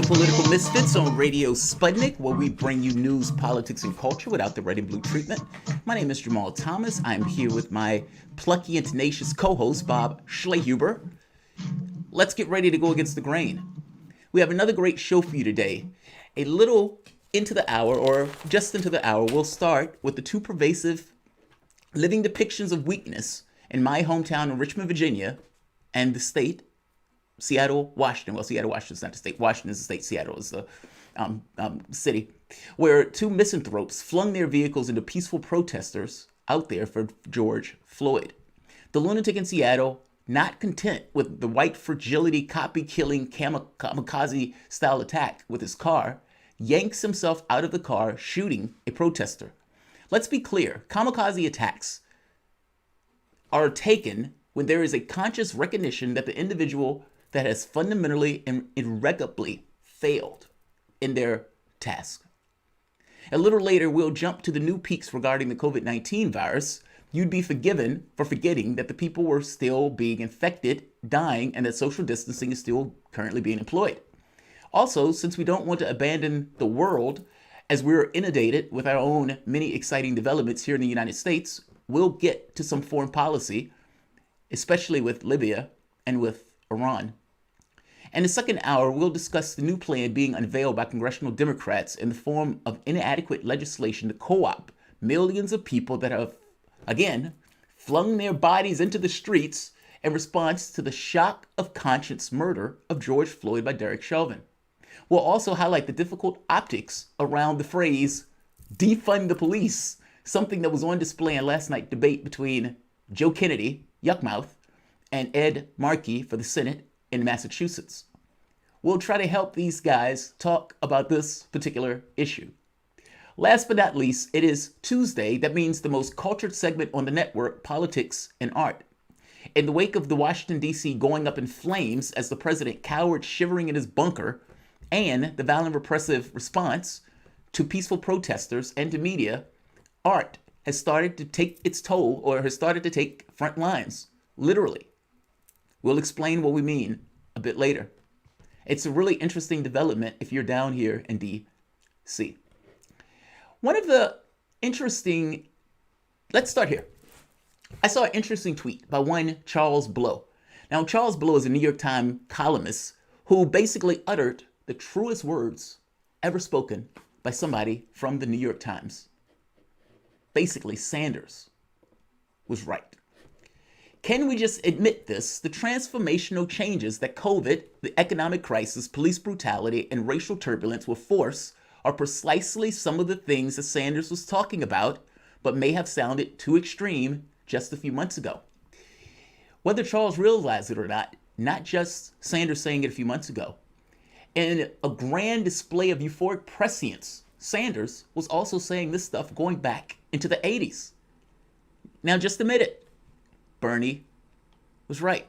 to Political Misfits on Radio Sputnik, where we bring you news, politics, and culture without the red and blue treatment. My name is Jamal Thomas. I'm here with my plucky and tenacious co-host, Bob Schlehuber. Let's get ready to go against the grain. We have another great show for you today. A little into the hour, or just into the hour, we'll start with the two pervasive living depictions of weakness in my hometown of Richmond, Virginia, and the state, Seattle, Washington. Well, Seattle, Washington's not the state. Washington is the state. Seattle is the city, where two misanthropes flung their vehicles into peaceful protesters out there for George Floyd. The lunatic in Seattle, not content with the white fragility, copy-killing, kamikaze-style attack with his car, yanks himself out of the car, shooting a protester. Let's be clear, kamikaze attacks are taken when there is a conscious recognition that the individual that has fundamentally and irreparably failed in their task. A little later, we'll jump to the new peaks regarding the COVID-19 virus. You'd be forgiven for forgetting that the people were still being infected, dying, and that social distancing is still currently being employed. Also, since we don't want to abandon the world as we're inundated with our own many exciting developments here in the United States, we'll get to some foreign policy, especially with Libya and with Iran. In the second hour, we'll discuss the new plan being unveiled by congressional Democrats in the form of inadequate legislation to co-opt millions of people that have, again, flung their bodies into the streets in response to the shock of conscience murder of George Floyd by Derek Chauvin. We'll also highlight the difficult optics around the phrase, defund the police, something that was on display in last night's debate between Joe Kennedy, Yuckmouth, and Ed Markey for the Senate in Massachusetts. We'll try to help these guys talk about this particular issue. Last but not least, it is Tuesday. That means the most cultured segment on the network, Politics and Art. In the wake of the Washington, D.C. going up in flames as the president cowered shivering in his bunker, and the violent repressive response to peaceful protesters and to media, art has started to take its toll, or has started to take front lines, literally. We'll explain what we mean a bit later. It's a really interesting development if you're down here in D.C. One of the interesting, let's start here. I saw an interesting tweet by one Charles Blow. Now, Charles Blow is a New York Times columnist who basically uttered the truest words ever spoken by somebody from the New York Times. Basically, Sanders was right. Can we just admit this? The transformational changes that COVID, the economic crisis, police brutality, and racial turbulence will force are precisely some of the things that Sanders was talking about, but may have sounded too extreme just a few months ago. Whether Charles realized it or not just Sanders saying it a few months ago. In a grand display of euphoric prescience, Sanders was also saying this stuff going back into the 80s. Now, just admit it. Bernie was right.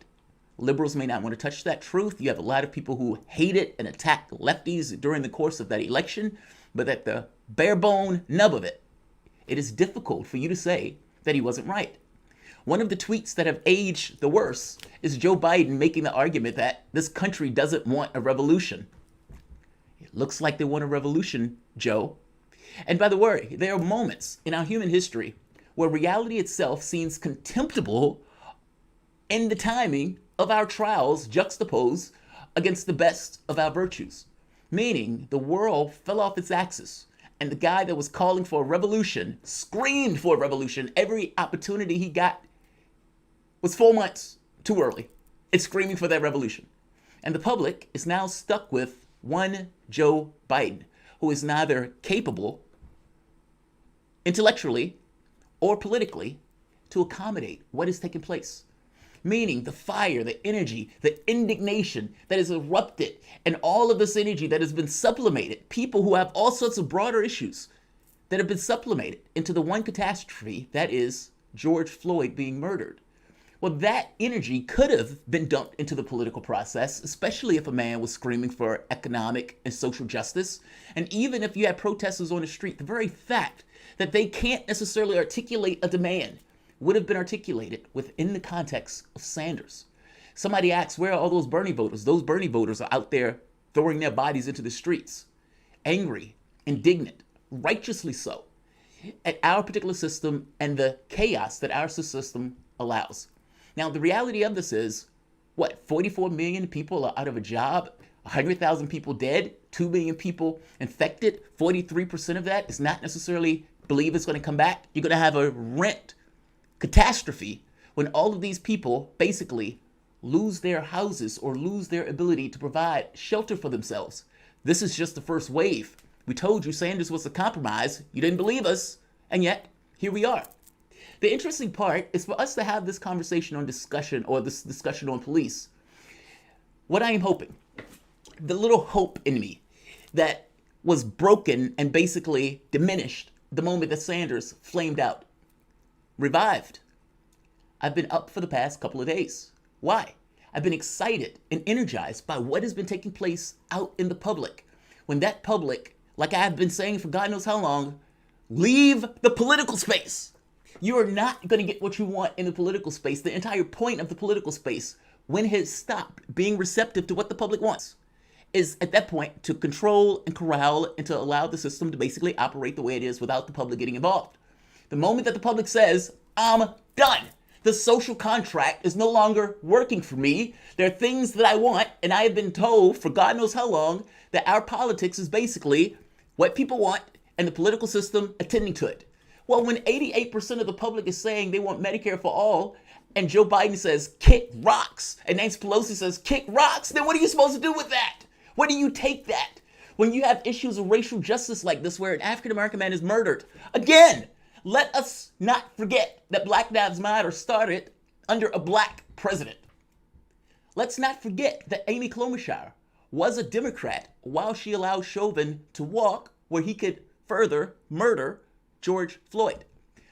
Liberals may not want to touch that truth. You have a lot of people who hated and attacked lefties during the course of that election, but at the bare bone nub of it, it is difficult for you to say that he wasn't right. One of the tweets that have aged the worst is Joe Biden making the argument that this country doesn't want a revolution. It looks like they want a revolution, Joe. And by the way, there are moments in our human history where reality itself seems contemptible in the timing of our trials juxtaposed against the best of our virtues. Meaning the world fell off its axis. And the guy that was calling for a revolution screamed for a revolution every opportunity he got was 4 months too early. It's screaming for that revolution. And the public is now stuck with one Joe Biden, who is neither capable intellectually or politically to accommodate what is taking place. Meaning the fire, the energy, the indignation that has erupted, and all of this energy that has been sublimated, people who have all sorts of broader issues that have been sublimated into the one catastrophe that is George Floyd being murdered. Well, that energy could have been dumped into the political process, especially if a man was screaming for economic and social justice. And even if you had protesters on the street, the very fact that they can't necessarily articulate a demand would have been articulated within the context of Sanders. Somebody asks, where are all those Bernie voters? Those Bernie voters are out there throwing their bodies into the streets, angry, indignant, righteously so, at our particular system and the chaos that our system allows. Now, the reality of this is, 44 million people are out of a job, 100,000 people dead, 2 million people infected, 43% of that is not necessarily believe it's going to come back. You're going to have a rent catastrophe when all of these people basically lose their houses or lose their ability to provide shelter for themselves. This is just the first wave. We told you Sanders was a compromise. You didn't believe us, and yet here we are. The interesting part is for us to have this conversation on discussion, or this discussion on police. What I am hoping, the little hope in me that was broken and basically diminished the moment that Sanders flamed out, revived. I've been up for the past couple of days. Why? I've been excited and energized by what has been taking place out in the public. When that public, like I've been saying for God knows how long, leave the political space. You are not going to get what you want in the political space. The entire point of the political space, when it has stopped being receptive to what the public wants, is at that point to control and corral and to allow the system to basically operate the way it is without the public getting involved. The moment that the public says, I'm done, the social contract is no longer working for me. There are things that I want, and I have been told for God knows how long that our politics is basically what people want and the political system attending to it. Well, when 88% of the public is saying they want Medicare for all, and Joe Biden says, kick rocks, and Nancy Pelosi says, kick rocks, then what are you supposed to do with that? Where do you take that? When you have issues of racial justice like this, where an African-American man is murdered, again, let us not forget that Black Lives Matter started under a black president. Let's not forget that Amy Klobuchar was a Democrat while she allowed Chauvin to walk where he could further murder George Floyd.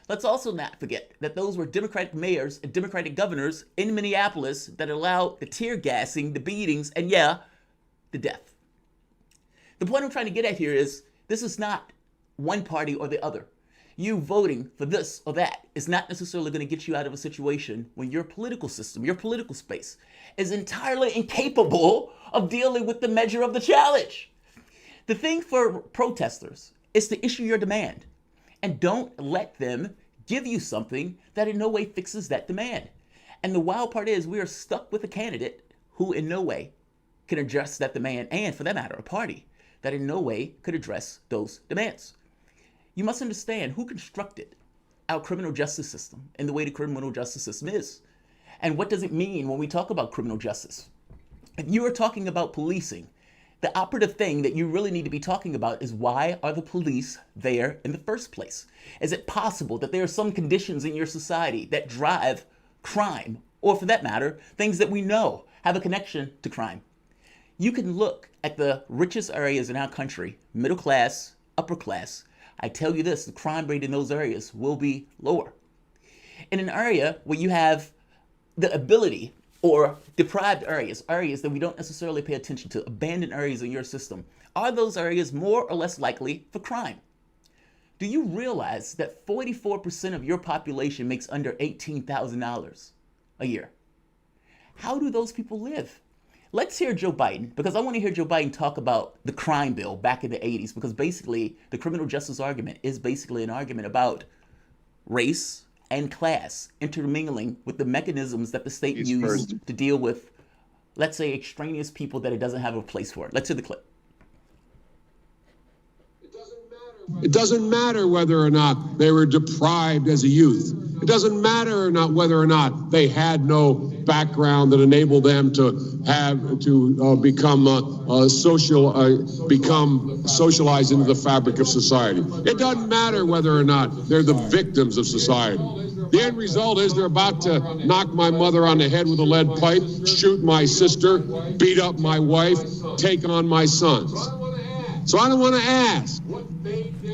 Let's also not forget that those were Democratic mayors and Democratic governors in Minneapolis that allowed the tear gassing, the beatings, and the death. The point I'm trying to get at here is this is not one party or the other. You voting for this or that is not necessarily going to get you out of a situation when your political system, your political space, is entirely incapable of dealing with the measure of the challenge. The thing for protesters is to issue your demand. And don't let them give you something that in no way fixes that demand. And the wild part is we are stuck with a candidate who in no way can address that demand, and for that matter, a party that in no way could address those demands. You must understand who constructed our criminal justice system and the way the criminal justice system is. And what does it mean when we talk about criminal justice? If you are talking about policing, the operative thing that you really need to be talking about is why are the police there in the first place? Is it possible that there are some conditions in your society that drive crime, or for that matter, things that we know have a connection to crime? You can look at the richest areas in our country, middle class, upper class. I tell you this, the crime rate in those areas will be lower. In an area where you have the ability or deprived areas that we don't necessarily pay attention to, abandoned areas in your system, are those areas more or less likely for crime? Do you realize that 44% of your population makes under $18,000 a year? How do those people live? Let's hear Joe Biden, because I want to hear Joe Biden talk about the crime bill back in the 80s, because basically the criminal justice argument is basically an argument about race and class intermingling with the mechanisms that the state used to deal with, let's say, extraneous people that it doesn't have a place for. Let's hear the clip. It doesn't matter whether or not they were deprived as a youth. It doesn't matter or not whether or not they had no background that enabled them to become socialized into the fabric of society. It doesn't matter whether or not they're the victims of society. The end result is they're about to knock my mother on the head with a lead pipe, shoot my sister, beat up my wife, take on my sons. So I don't want to ask,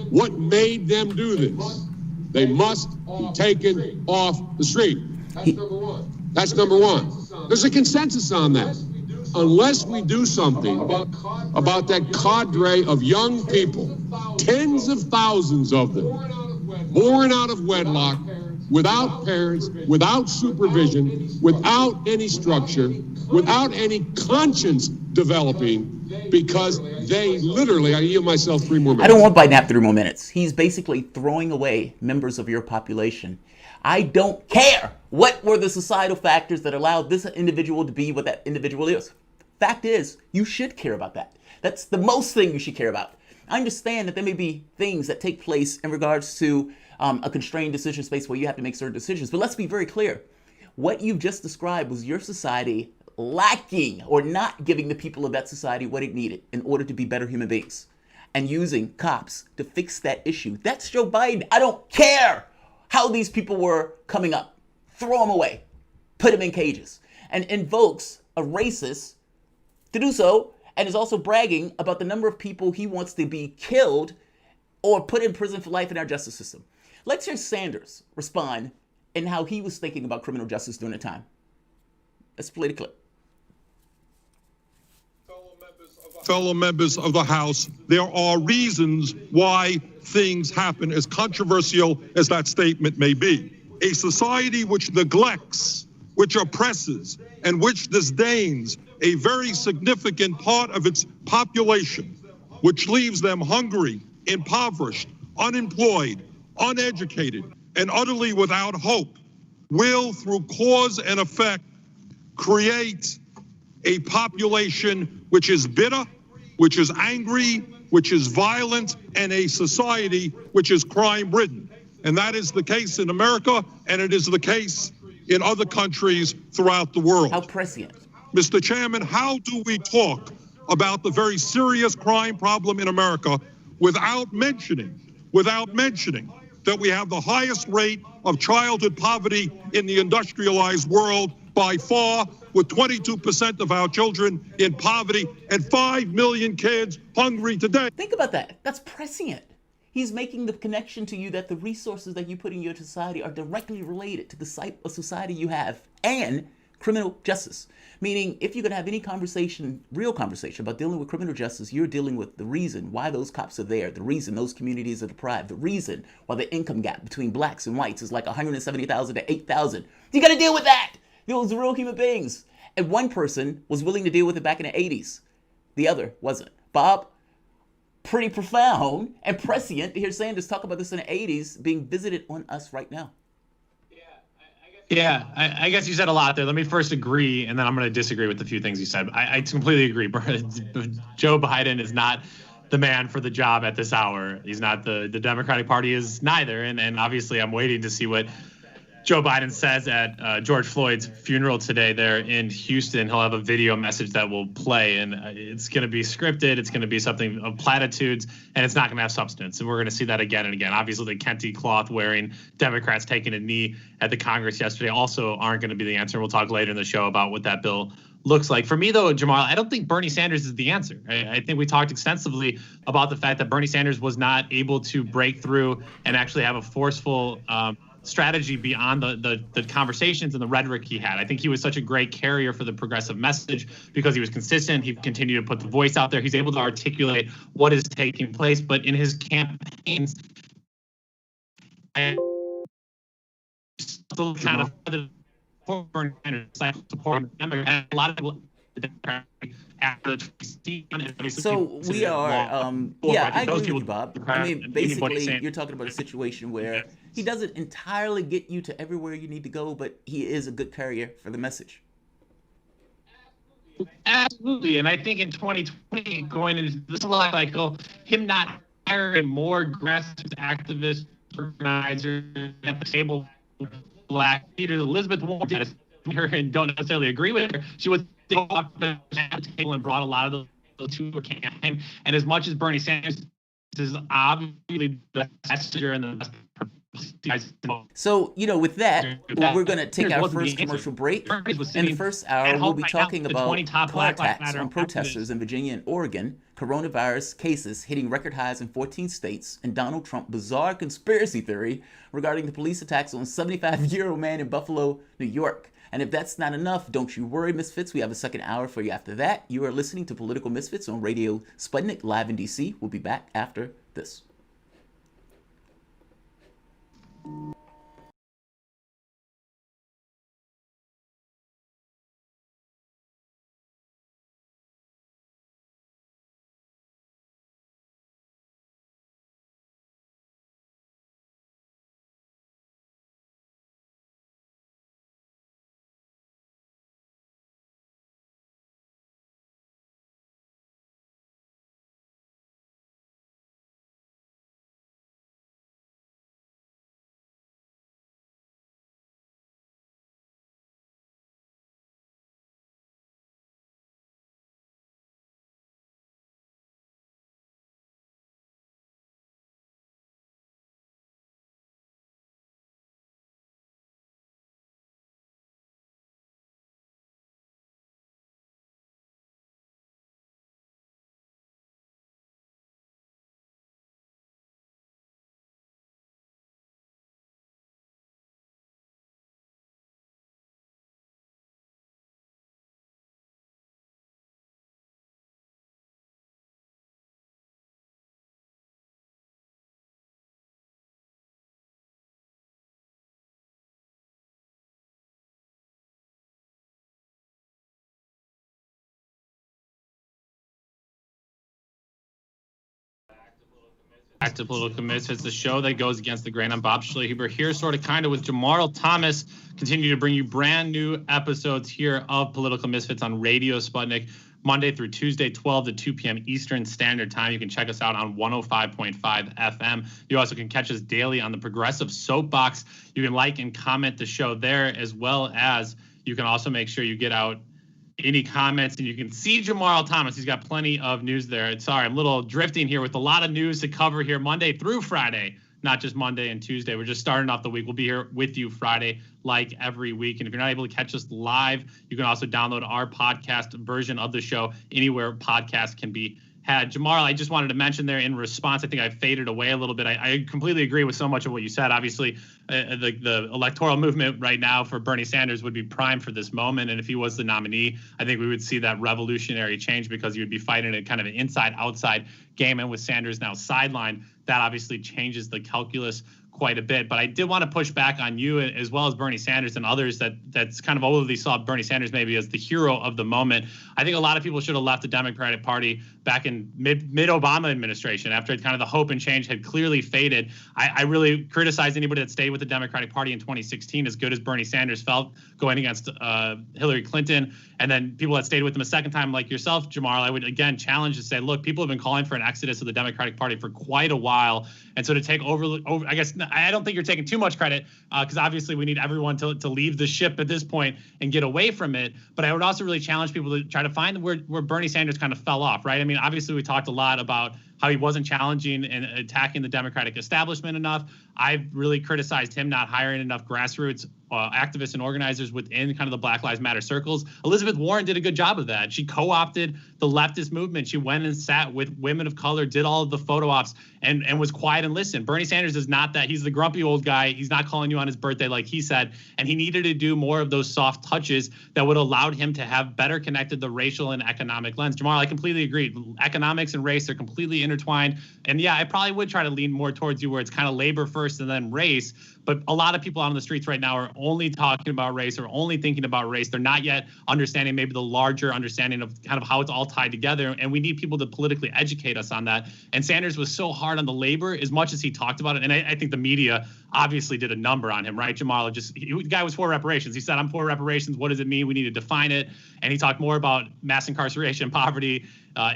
what made them do this? They must be taken off the street. That's number one. There's a consensus on that. Unless we do something about that cadre of young people, tens of thousands of them, born out of wedlock, without parents, without supervision, without any structure, without any conscience developing, because they literally, I yield myself 3 more minutes. I don't want Biden to have 3 more minutes. He's basically throwing away members of your population. I don't care what were the societal factors that allowed this individual to be what that individual is. Fact is, you should care about that. That's the most thing you should care about. I understand that there may be things that take place in regards to a constrained decision space where you have to make certain decisions, but let's be very clear. What you've just described was your society lacking or not giving the people of that society what it needed in order to be better human beings and using cops to fix that issue. That's Joe Biden. I don't care how these people were coming up. Throw them away. Put them in cages. And invokes a racist to do so, and is also bragging about the number of people he wants to be killed or put in prison for life in our justice system. Let's hear Sanders respond and how he was thinking about criminal justice during the time. Let's play the clip. Fellow members of the House, there are reasons why things happen, as controversial as that statement may be. A society which neglects, which oppresses, and which disdains a very significant part of its population, which leaves them hungry, impoverished, unemployed, uneducated, and utterly without hope, will, through cause and effect, create a population which is bitter, which is angry, which is violent, and a society which is crime-ridden. And that is the case in America, and it is the case in other countries throughout the world. How prescient. Mr. Chairman, how do we talk about the very serious crime problem in America without mentioning that we have the highest rate of childhood poverty in the industrialized world by far, with 22% of our children in poverty and 5 million kids hungry today? Think about that. That's prescient. He's making the connection to you that the resources that you put in your society are directly related to the type of society you have and criminal justice. Meaning, if you're going to have any conversation, real conversation about dealing with criminal justice, you're dealing with the reason why those cops are there, the reason those communities are deprived, the reason why the income gap between blacks and whites is like 170,000 to 8,000. You got to deal with that. Those are real human beings. And one person was willing to deal with it back in the 80s. The other wasn't. Bob, pretty profound and prescient to hear Sanders talk about this in the 80s being visited on us right now. Yeah, I guess you said a lot there. Let me first agree, and then I'm going to disagree with a few things you said. I completely agree. Joe Biden is not the man for the job at this hour. He's not. The Democratic Party is neither. And obviously, I'm waiting to see what Joe Biden says at George Floyd's funeral today there in Houston. He'll have a video message that will play, and it's going to be scripted. It's going to be something of platitudes, and it's not going to have substance. And we're going to see that again and again. Obviously, the Kente cloth wearing Democrats taking a knee at the Congress yesterday also aren't going to be the answer. We'll talk later in the show about what that bill looks like. For me, though, Jamal, I don't think Bernie Sanders is the answer. I think we talked extensively about the fact that Bernie Sanders was not able to break through and actually have a forceful strategy beyond the conversations and the rhetoric he had. I think he was such a great carrier for the progressive message because he was consistent. He continued to put the voice out there. He's able to articulate what is taking place. But in his campaigns, I still kind of supporting and a lot of people after the so we are I agree with you, Bob. I mean, basically you're talking about a situation where he doesn't entirely get you to everywhere you need to go, but he is a good carrier for the message. Absolutely. And I think in 2020, going into this cycle, him not hiring more grassroots activists, organizers at the table, black leaders, Elizabeth Warren, and don't necessarily agree with her. She was off the table and brought a lot of those to her campaign. And as much as Bernie Sanders is obviously the messenger and the best. So, with that, we're going to take our first commercial break. In the first hour, we'll be talking about car attacks on protesters in Virginia and Oregon, coronavirus cases hitting record highs in 14 states, and Donald Trump's bizarre conspiracy theory regarding the police attacks on a 75-year-old man in Buffalo, New York. And if that's not enough, don't you worry, Misfits. We have a second hour for you after that. You are listening to Political Misfits on Radio Sputnik, live in D.C. We'll be back after this. back to Political Misfits, the show that goes against the grain. I'm Bob Schlehuber here, sort of kind of with Jamarl Thomas, continue to bring you brand new episodes here of Political Misfits on Radio Sputnik, Monday through Tuesday, 12 to 2 p.m. Eastern Standard Time. You can check us out on 105.5 FM. You also can catch us daily on the Progressive Soapbox. You can like and comment the show there, as well as you can also make sure you get out any comments, and you can see Jamarl Thomas. He's got plenty of news there. Sorry, I'm a little drifting here with a lot of news to cover here Monday through Friday, not just Monday and Tuesday. We're just starting off the week. We'll be here with you Friday like every week. And if you're not able to catch us live, you can also download our podcast version of the show anywhere podcasts can be had. Jamarl, I just wanted to mention there in response, I think I faded away a little bit. I completely agree with so much of what you said. Obviously, the electoral movement right now for Bernie Sanders would be primed for this moment. And if he was the nominee, I think we would see that revolutionary change, because you would be fighting a kind of an inside-outside game. And with Sanders now sidelined, that obviously changes the calculus quite a bit. But I did want to push back on you, as well as Bernie Sanders and others that's kind of overly saw Bernie Sanders maybe as the hero of the moment. I think a lot of people should have left the Democratic Party back in mid-Obama administration, after kind of the hope and change had clearly faded. I really criticize anybody that stayed with the Democratic Party in 2016, as good as Bernie Sanders felt going against Hillary Clinton. And then people that stayed with him a second time, like yourself, Jamarl, I would again challenge to say, look, people have been calling for an exodus of the Democratic Party for quite a while. And so to take over, I guess, I don't think you're taking too much credit, because obviously we need everyone to leave the ship at this point and get away from it. But I would also really challenge people to try to find where Bernie Sanders kind of fell off, right? I mean, obviously we talked a lot about how he wasn't challenging and attacking the Democratic establishment enough. I've really criticized him not hiring enough grassroots activists and organizers within kind of the Black Lives Matter circles. Elizabeth Warren did a good job of that. She co-opted the leftist movement. She went and sat with women of color, did all of the photo ops, and was quiet and listened. Bernie Sanders is not that. He's the grumpy old guy. He's not calling you on his birthday like he said. And he needed to do more of those soft touches that would allow him to have better connected the racial and economic lens. Jamarl, I completely agree. Economics and race are completely intertwined. And yeah, I probably would try to lean more towards you, where it's kind of labor first and then race. But a lot of people out on the streets right now are only talking about race, or only thinking about race. They're not yet understanding maybe the larger understanding of kind of how it's all tied together. And we need people to politically educate us on that. And Sanders was so hard on the labor, as much as he talked about it. And I think the media obviously did a number on him, right? Jamarl, the guy was for reparations. He said, I'm for reparations. What does it mean? We need to define it. And he talked more about mass incarceration, poverty,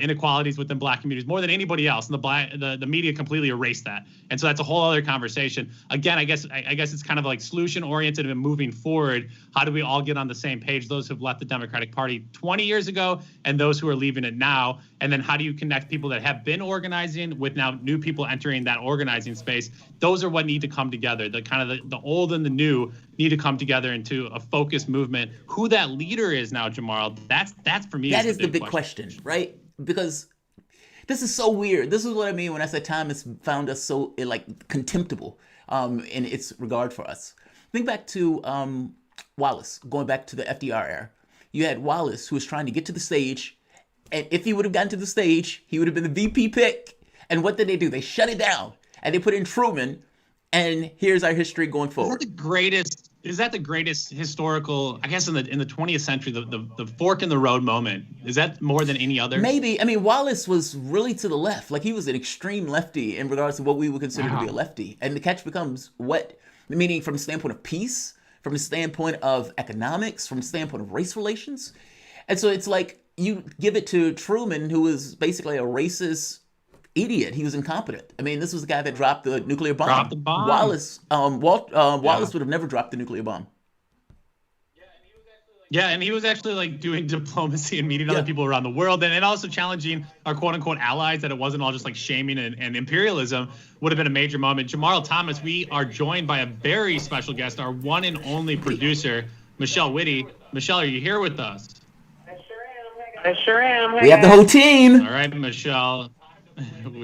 inequalities within Black communities, more than anybody else. And the media completely erased that. And so that's a whole other conversation. Again, I guess it's kind of like solution oriented and moving forward. How do we all get on the same page? Those who've left the Democratic Party 20 years ago and those who are leaving it now. And then how do you connect people that have been organizing with now new people entering that organizing space? Those are what need to come together. The kind of the old and the new need to come together into a focused movement. Who that leader is now, Jamarl, that's for me. That is the big question, right? Because this is so weird. This is what I mean when I say time has found us so contemptible in its regard for us. Think back to Wallace, going back to the FDR era. You had Wallace, who was trying to get to the stage, and if he would have gotten to the stage, he would have been the VP pick. And what did they do? They shut it down, and they put in Truman. And here's our history going forward. Is that the greatest historical, I guess, in the 20th century, the fork in the road moment? Is that more than any other? Maybe. I mean, Wallace was really to the left. Like, he was an extreme lefty in regards to what we would consider to be a lefty. And the catch becomes what? Meaning from the standpoint of peace, from the standpoint of economics, from the standpoint of race relations. And so it's like you give it to Truman, who was basically a racist idiot. He was incompetent. I mean, this was the guy that dropped the nuclear bomb. Dropped the bomb. Wallace would have never dropped the nuclear bomb. Yeah, and he was actually like doing diplomacy and meeting other people around the world, and also challenging our quote unquote allies, that it wasn't all just like shaming and imperialism. Would have been a major moment. Jamarl Thomas, we are joined by a very special guest, our one and only producer, Michelle Whitty. Michelle, are you here with us? I sure am. Hey, we have the whole team. All right, Michelle.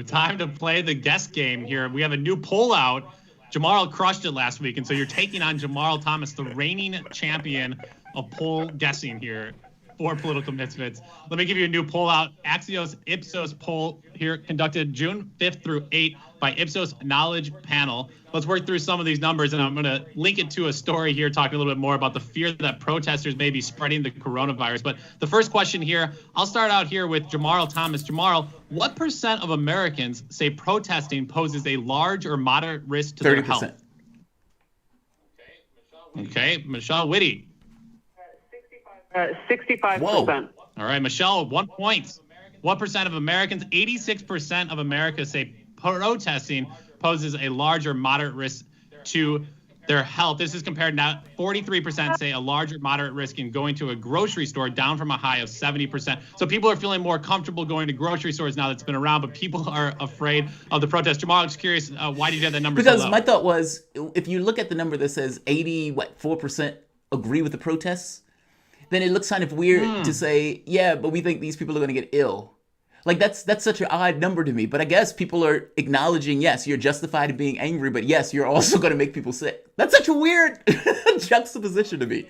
Time to play the guest game here. We have a new poll out. Jamarl crushed it last week, and so you're taking on Jamarl Thomas, the reigning champion of poll guessing here. 4 political misfits. Let me give you a new poll out. Axios Ipsos poll here conducted June 5th through 8th by Ipsos Knowledge Panel. Let's work through some of these numbers, and I'm going to link it to a story here talking a little bit more about the fear that protesters may be spreading the coronavirus. But the first question here, I'll start out here with Jamarl Thomas. Jamarl, what percent of Americans say protesting poses a large or moderate risk to 30%. Their health? Okay, Michelle Whitty. 65%. Whoa. All right, Michelle, 1 point. What percent of Americans? 86% of America say protesting poses a large or moderate risk to their health. This is compared now 43% say a large or moderate risk in going to a grocery store, down from a high of 70%. So people are feeling more comfortable going to grocery stores now that's been around, but people are afraid of the protest. Jamal, I'm just curious, why did you have that number because so low? My thought was, if you look at the number that says 4% agree with the protests, then it looks kind of weird to say, yeah, but we think these people are going to get ill. Like, that's such an odd number to me. But I guess people are acknowledging, yes, you're justified in being angry, but yes, you're also going to make people sick. That's such a weird juxtaposition to me.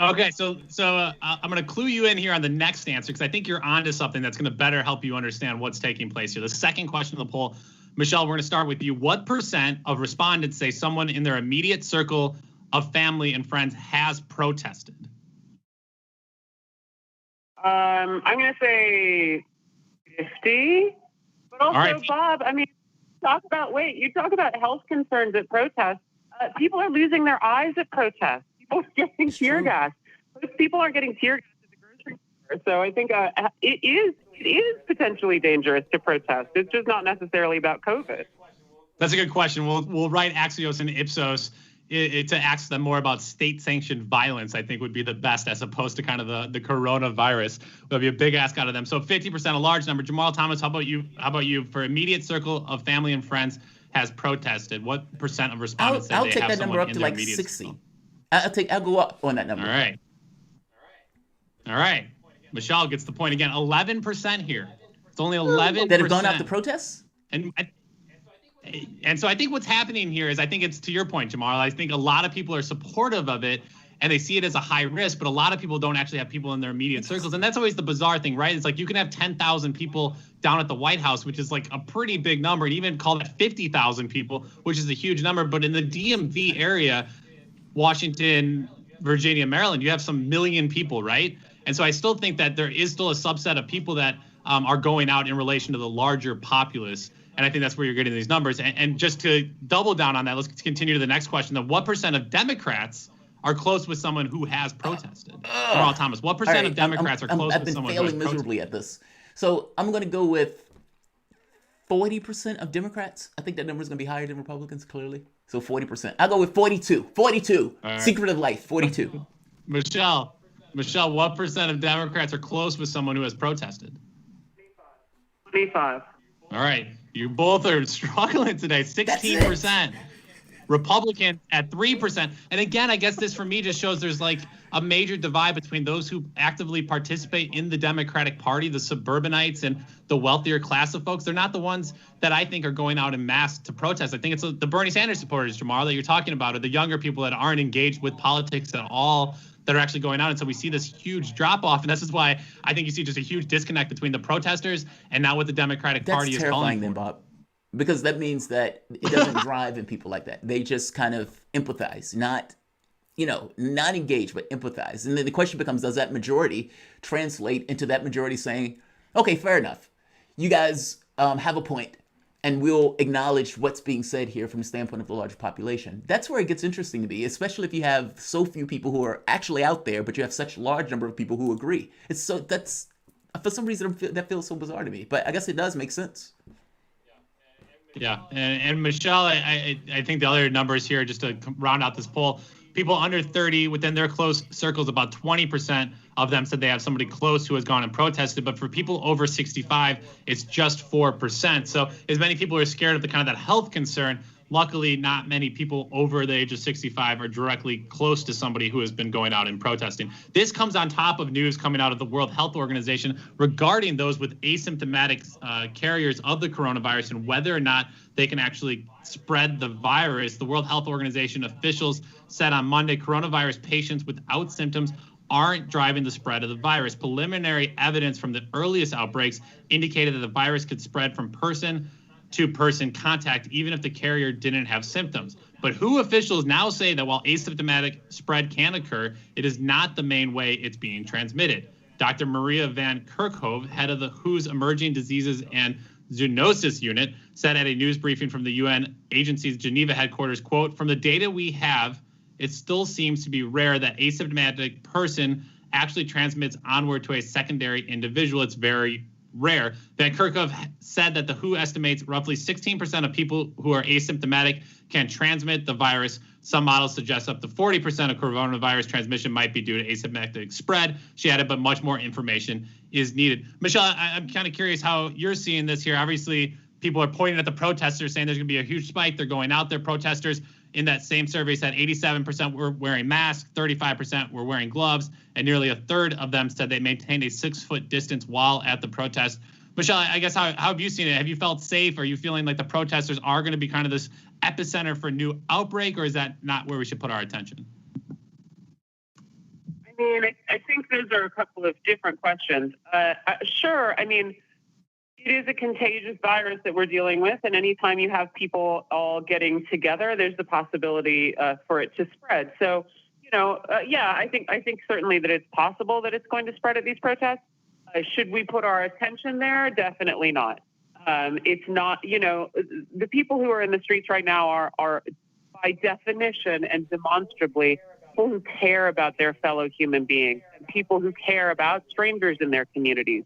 Okay, so I'm going to clue you in here on the next answer, because I think you're onto something that's going to better help you understand what's taking place here. The second question of the poll, Michelle, we're going to start with you. What percent of respondents say someone in their immediate circle of family and friends has protested? I'm going to say 50. But also, right, Bob, I mean, you talk about health concerns at protests. People are losing their eyes at protests. People are getting tear gas. Most people aren't getting tear gas at the grocery store. So I think it is potentially dangerous to protest. It's just not necessarily about COVID. That's a good question. We'll write Axios and Ipsos to ask them more about state-sanctioned violence, I think would be the best, as opposed to kind of the coronavirus. There'll be a big ask out of them. So 50%, a large number. Jamarl Thomas, how about you? For immediate circle of family and friends has protested, what percent of respondents I'll take that number up to like 60. I'll go up on that number. All right. Michelle gets the point again. 11% here. It's only 11% that have gone out to protests. And so I think what's happening here is, I think it's to your point, Jamarl. I think a lot of people are supportive of it and they see it as a high risk, but a lot of people don't actually have people in their immediate circles. And that's always the bizarre thing, right? It's like you can have 10,000 people down at the White House, which is like a pretty big number, and even call that 50,000 people, which is a huge number. But in the DMV area, Washington, Virginia, Maryland, you have some million people, right? And so I still think that there is still a subset of people that are going out in relation to the larger populace. And I think that's where you're getting these numbers. And just to double down on that, let's continue to the next question. What percent of Democrats are close with someone who has protested? Jamarl Thomas, what percent of Democrats are close with someone who has protested? I've been failing miserably at this. So I'm going to go with 40% of Democrats. I think that number is going to be higher than Republicans, clearly. So 40%. I'll go with 42. 42. Right. Secret of life, 42. Michelle, what percent of Democrats are close with someone who has protested? 25. All right. You both are struggling today. 16%. Republicans at 3%. And again, I guess this for me just shows there's like a major divide between those who actively participate in the Democratic Party, the suburbanites and the wealthier class of folks. They're not the ones that I think are going out en masse to protest. I think it's the Bernie Sanders supporters, Jamarl, that you're talking about, or the younger people that aren't engaged with politics at all, that are actually going out. And so we see this huge drop off. And this is why I think you see just a huge disconnect between the protesters and now what the Democratic Party is calling for. That's terrifying then, Bob. Because that means that it doesn't drive in people like that. They just kind of empathize, not engage, but empathize. And then the question becomes, does that majority translate into that majority saying, okay, fair enough. You guys have a point, and we'll acknowledge what's being said here from the standpoint of the larger population. That's where it gets interesting to me, especially if you have so few people who are actually out there, but you have such a large number of people who agree. That's for some reason that feels so bizarre to me, but I guess it does make sense. Yeah, and Michelle, I think the other numbers here, just to round out this poll, people under 30 within their close circles, about 20% of them said they have somebody close who has gone and protested. But for people over 65, it's just 4%. So as many people are scared of the kind of that health concern, luckily not many people over the age of 65 are directly close to somebody who has been going out and protesting. This comes on top of news coming out of the World Health Organization regarding those with asymptomatic carriers of the coronavirus and whether or not they can actually spread the virus. The World Health Organization officials said on Monday coronavirus patients without symptoms aren't driving the spread of the virus. Preliminary evidence from the earliest outbreaks indicated that the virus could spread from person to person contact, even if the carrier didn't have symptoms. But WHO officials now say that while asymptomatic spread can occur, it is not the main way it's being transmitted. Dr. Maria Van Kerkhove, head of the WHO's Emerging Diseases and Zoonosis Unit, said at a news briefing from the UN agency's Geneva headquarters, quote, "From the data we have, it still seems to be rare that asymptomatic person actually transmits onward to a secondary individual. It's very rare." Van Kerkhove said that the WHO estimates roughly 16% of people who are asymptomatic can transmit the virus. Some models suggest up to 40% of coronavirus transmission might be due to asymptomatic spread. She added, but much more information is needed. Michelle, I'm kind of curious how you're seeing this here. Obviously, people are pointing at the protesters, saying there's going to be a huge spike. They're going out there, protesters. In that same survey said 87% were wearing masks, 35% were wearing gloves, and nearly a third of them said they maintained a 6-foot distance while at the protest. Michelle, I guess how have you seen it? Have you felt safe? Are you feeling like the protesters are going to be kind of this epicenter for a new outbreak, or is that not where we should put our attention? I mean, I think those are a couple of different questions. Sure, I mean, it is a contagious virus that we're dealing with, and anytime you have people all getting together, there's the possibility for it to spread. So, yeah, I think certainly that it's possible that it's going to spread at these protests. Should we put our attention there? Definitely not. It's not, the people who are in the streets right now are by definition and demonstrably people who care about their fellow human beings, and people who care about strangers in their communities,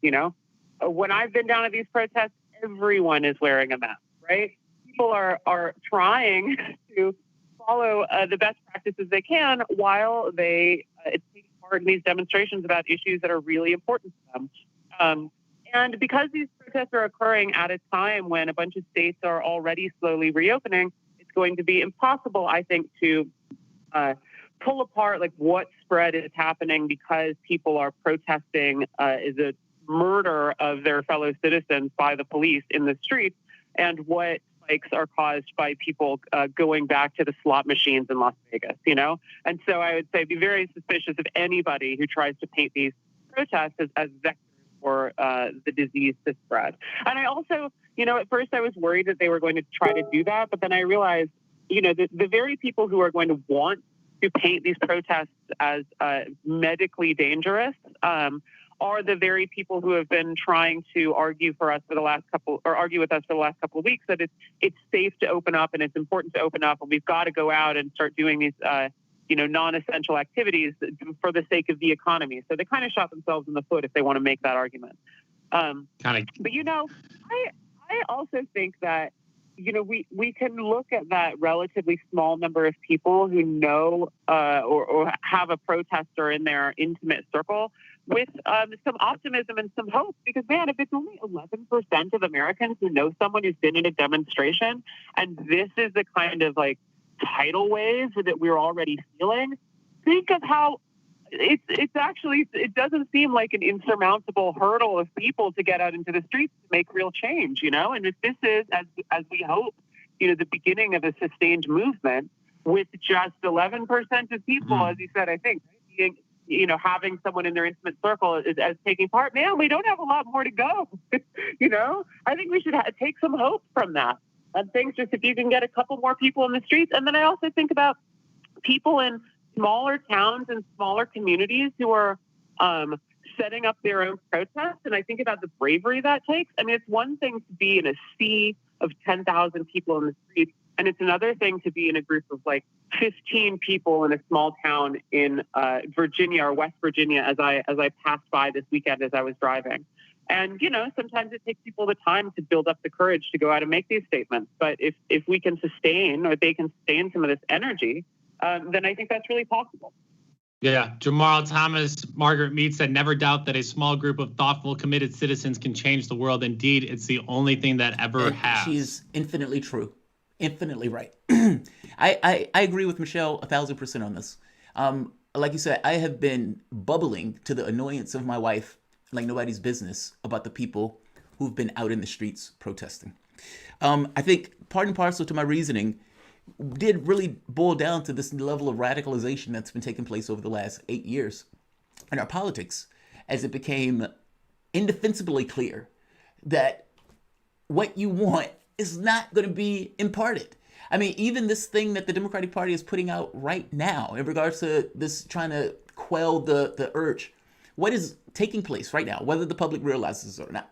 When I've been down at these protests, everyone is wearing a mask, right? People are trying to follow the best practices they can while they take part in these demonstrations about issues that are really important to them. And because these protests are occurring at a time when a bunch of states are already slowly reopening, it's going to be impossible, I think, to pull apart like what spread is happening because people are protesting is a murder of their fellow citizens by the police in the streets, and what spikes are caused by people going back to the slot machines in Las Vegas, And so I would say be very suspicious of anybody who tries to paint these protests as vectors for the disease to spread. And I also, at first I was worried that they were going to try to do that, but then I realized, the very people who are going to want to paint these protests as medically dangerous are the very people who have been trying to argue with us for the last couple of weeks that it's safe to open up and it's important to open up and we've got to go out and start doing these non-essential activities for the sake of the economy. So they kind of shot themselves in the foot if they want to make that argument. But I also think that we can look at that relatively small number of people who know or have a protester in their intimate circle with some optimism and some hope. Because, man, if it's only 11% of Americans who know someone who's been in a demonstration, and this is the kind of tidal wave that we're already feeling, think of how it's actually, it doesn't seem like an insurmountable hurdle of people to get out into the streets to make real change, And if this is, as we hope, the beginning of a sustained movement with just 11% of people, as you said, I think, being, having someone in their intimate circle as taking part, man, we don't have a lot more to go. I think we should take some hope from that. And things just if you can get a couple more people in the streets. And then I also think about people in smaller towns and smaller communities who are setting up their own protests. And I think about the bravery that takes. I mean, it's one thing to be in a sea of 10,000 people in the streets, and it's another thing to be in a group of 15 people in a small town in Virginia or West Virginia as I passed by this weekend as I was driving. And, sometimes it takes people the time to build up the courage to go out and make these statements. But if we can sustain, or they can sustain some of this energy, then I think that's really possible. Yeah. Jamal Thomas, Margaret Mead said, never doubt that a small group of thoughtful, committed citizens can change the world. Indeed, it's the only thing that ever has. She's infinitely true. Infinitely right. I agree with Michelle 1,000% on this. Like you said, I have been bubbling to the annoyance of my wife like nobody's business about the people who've been out in the streets protesting. I think part and parcel to my reasoning did really boil down to this level of radicalization that's been taking place over the last 8 years. in our politics as it became indefensibly clear that what you want is not going to be imparted. I mean, even this thing that the Democratic Party is putting out right now in regards to this trying to quell the urge, what is taking place right now, whether the public realizes it or not,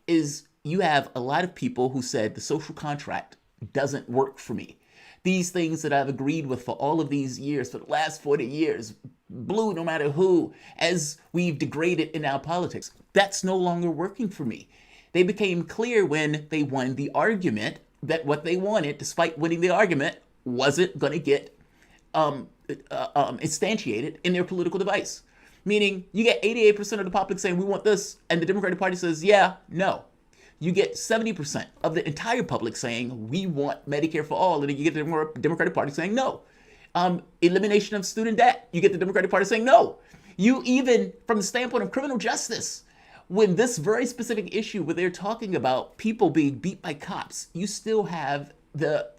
is you have a lot of people who said the social contract doesn't work for me. These things that I've agreed with for all of these years, for the last 40 years, blue no matter who, as we've degraded in our politics, that's no longer working for me. They became clear when they won the argument that what they wanted, despite winning the argument, wasn't going to get instantiated in their political device. Meaning, you get 88% of the public saying, we want this, and the Democratic Party says, yeah, no. You get 70% of the entire public saying, we want Medicare for all, and then you get the Democratic Party saying, no. Elimination of student debt, you get the Democratic Party saying, no. You even, from the standpoint of criminal justice, when this very specific issue where they're talking about people being beat by cops, you still have the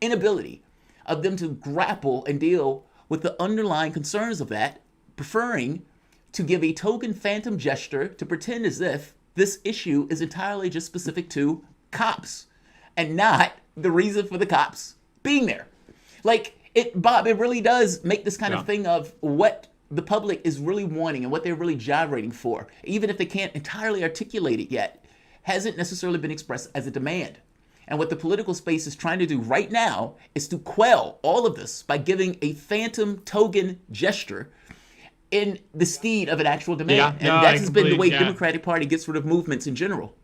inability of them to grapple and deal with the underlying concerns of that, preferring to give a token phantom gesture to pretend as if this issue is entirely just specific to cops and not the reason for the cops being there. Like, Bob, it really does make this kind of thing of what the public is really wanting and what they're really gyrating for, even if they can't entirely articulate it yet, hasn't necessarily been expressed as a demand. And what the political space is trying to do right now is to quell all of this by giving a phantom token gesture in the stead of an actual demand. That has been the way the Democratic Party gets rid of movements in general.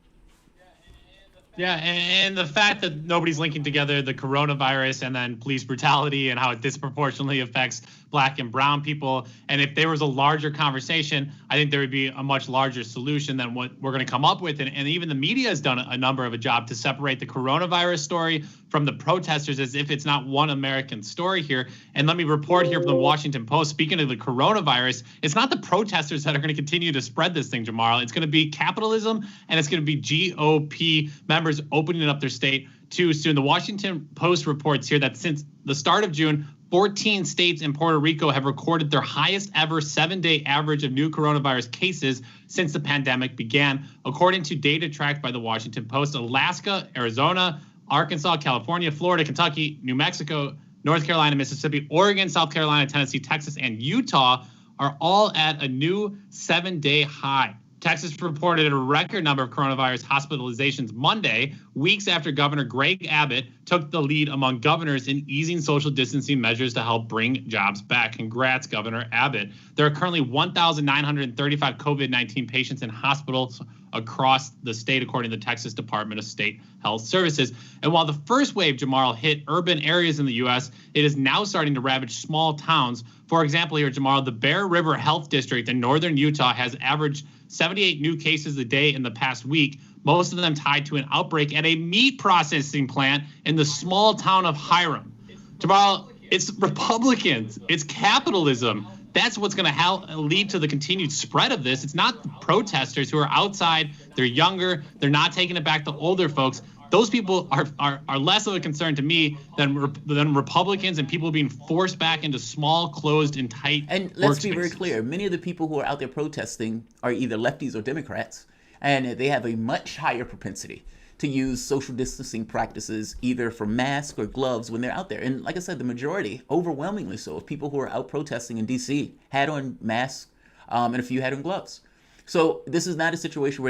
Yeah, and the fact that nobody's linking together the coronavirus and then police brutality and how it disproportionately affects Black and brown people. And if there was a larger conversation, I think there would be a much larger solution than what we're going to come up with. And even the media has done a number of a job to separate the coronavirus story from the protesters as if it's not one American story here. And let me report here from the Washington Post, speaking of the coronavirus, it's not the protesters that are going to continue to spread this thing, Jamal. It's going to be capitalism, and it's going to be GOP members opening up their state too soon. The Washington Post reports here that since the start of June, 14 states and Puerto Rico have recorded their highest ever 7-day average of new coronavirus cases since the pandemic began. According to data tracked by the Washington Post, Alaska, Arizona, Arkansas, California, Florida, Kentucky, New Mexico, North Carolina, Mississippi, Oregon, South Carolina, Tennessee, Texas, and Utah are all at a new 7-day high. Texas reported a record number of coronavirus hospitalizations Monday, weeks after Governor Greg Abbott took the lead among governors in easing social distancing measures to help bring jobs back. Congrats, Governor Abbott. There are currently 1,935 COVID-19 patients in hospitals across the state, according to the Texas Department of State Health Services. And while the first wave, Jamal, hit urban areas in the U.S., it is now starting to ravage small towns. For example, here, Jamal, the Bear River Health District in northern Utah has averaged 78 new cases a day in the past week, most of them tied to an outbreak at a meat processing plant in the small town of Hiram. Jamal, it's Republicans, it's capitalism. That's what's going to lead to the continued spread of this. It's not the protesters who are outside. They're younger. They're not taking it back to older folks. Those people are less of a concern to me than Republicans and people being forced back into small, closed, and tight And let's be very clear. Many of the people who are out there protesting are either lefties or Democrats, and they have a much higher propensity to use social distancing practices either for masks or gloves when they're out there. And like I said, the majority, overwhelmingly so, of people who are out protesting in D.C. had on masks and a few had on gloves. So this is not a situation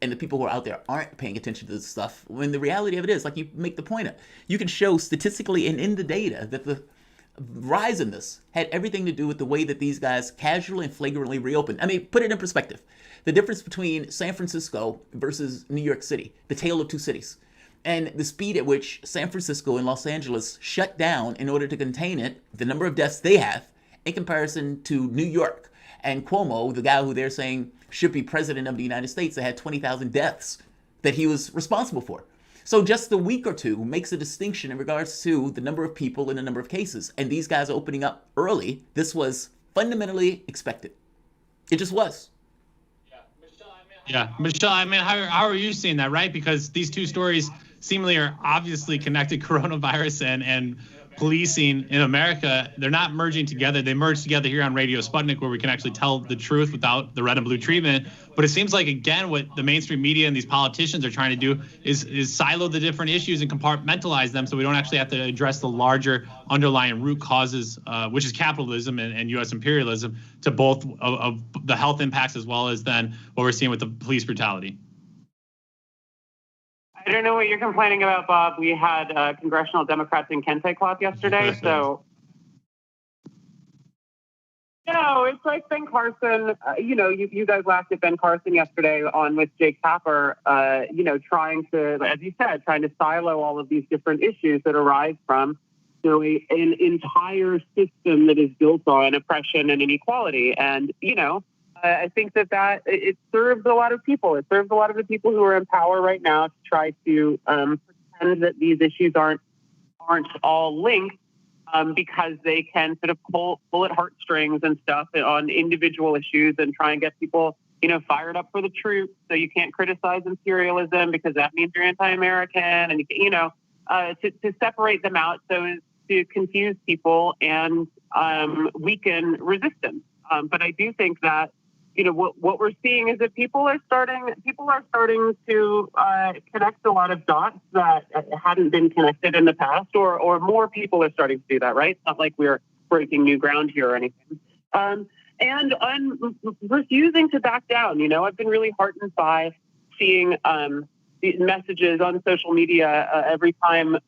and the people who are out there aren't paying attention to this stuff, when the reality of it is, like you make the point of, you can show statistically and in the data that the rise in this had everything to do with the way that these guys casually and flagrantly reopened. I mean, put it in perspective. The difference between San Francisco versus New York City, the tale of two cities, and the speed at which San Francisco and Los Angeles shut down in order to contain it, the number of deaths they have in comparison to New York and Cuomo, the guy who they're saying should be president of the United States, that had 20,000 deaths that he was responsible for. So just a week or two makes a distinction in regards to the number of people and the number of cases. And these guys are opening up early. This was fundamentally expected. It just was. Yeah, Michelle, I mean, how are you seeing that, right? Because these two stories seemingly are obviously connected, coronavirus and policing in America, they're not merging together. They merge together here on Radio Sputnik, where we can actually tell the truth without the red and blue treatment. But it seems like, again, what the mainstream media and these politicians are trying to do is silo the different issues and compartmentalize them, so we don't actually have to address the larger underlying root causes, which is capitalism and U.S. imperialism, to both of the health impacts as well as then what we're seeing with the police brutality. I don't know what you're complaining about, Bob. We had congressional Democrats in Kente cloth yesterday, so. No, it's like Ben Carson. You guys laughed at Ben Carson yesterday on with Jake Tapper. Trying to, as you said, trying to silo all of these different issues that arise from, an entire system that is built on oppression and inequality. And I think that it serves a lot of people. It serves a lot of the people who are in power right now to try to pretend that these issues aren't all linked, because they can sort of pull at heartstrings and stuff on individual issues and try and get people, fired up for the troops. So you can't criticize imperialism because that means you're anti-American, and to separate them out so as to confuse people and weaken resistance. But I do think that what we're seeing is that people are starting to connect a lot of dots that hadn't been connected in the past, or more people are starting to do that, right? It's not like we're breaking new ground here or anything. And I'm refusing to back down. I've been really heartened by seeing these messages on social media every time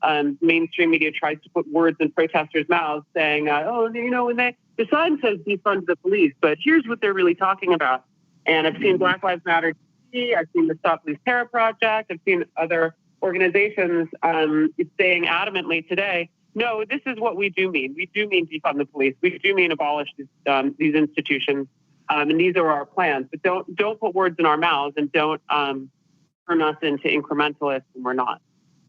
mainstream media tries to put words in protesters' mouths, saying, when the sign says defund the police, but here's what they're really talking about. And I've seen Black Lives Matter TV, I've seen the Stop Police Terror Project, I've seen other organizations saying adamantly today, no, this is what we do mean. We do mean defund the police. We do mean abolish these institutions. And these are our plans. But don't put words in our mouths, and don't turn us into incrementalists when we're not.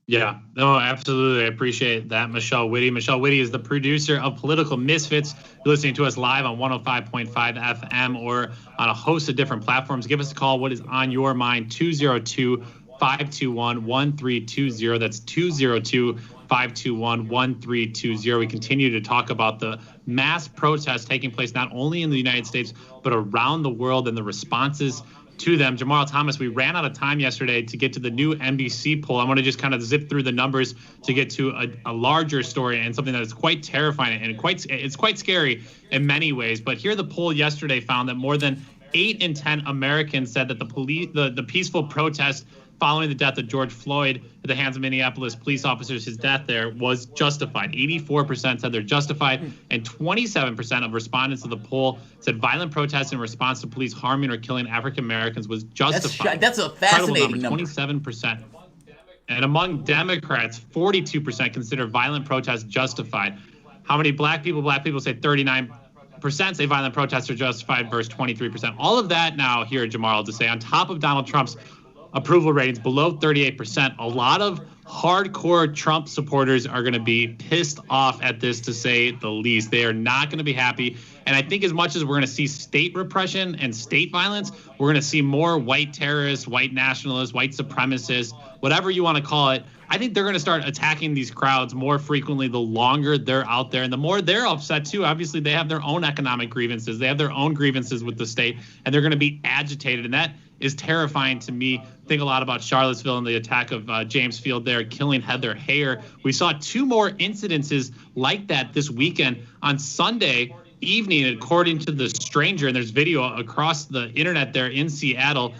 Yeah, no, absolutely. I appreciate that, Michelle Witte. Michelle Witte is the producer of Political Misfits. You're listening to us live on 105.5 FM or on a host of different platforms. Give us a call. What is on your mind? 202-521-1320. That's 202-521-1320. We continue to talk about the mass protests taking place not only in the United States, but around the world and the responses to them. Jamal Thomas, we ran out of time yesterday to get to the new NBC poll. I want to just kind of zip through the numbers to get to a larger story and something that is quite terrifying and it's quite scary in many ways. But here, the poll yesterday found that more than 8 in 10 Americans said that the peaceful protest following the death of George Floyd at the hands of Minneapolis police officers, his death there, was justified. 84% said they're justified, and 27% of respondents to the poll said violent protests in response to police harming or killing African Americans was justified. That's a fascinating number. 27%. And among Democrats, 42% consider violent protests justified. How many black people? Black people say 39% say violent protests are justified versus 23%. All of that now here, Jamal, to say on top of Donald Trump's approval ratings below 38%, a lot of hardcore Trump supporters are going to be pissed off at this, to say the least. They are not going to be happy. And I think as much as we're going to see state repression and state violence, we're going to see more white terrorists, white nationalists, white supremacists, whatever you want to call it. I think they're going to start attacking these crowds more frequently the longer they're out there, and the more they're upset too. Obviously, they have their own economic grievances. They have their own grievances with the state, and they're going to be agitated. And that is terrifying to me. Think a lot about Charlottesville and the attack of James Field there, killing Heather Heyer. We saw 2 more incidences like that this weekend. On Sunday evening, according to The Stranger, and there's video across the internet there in Seattle,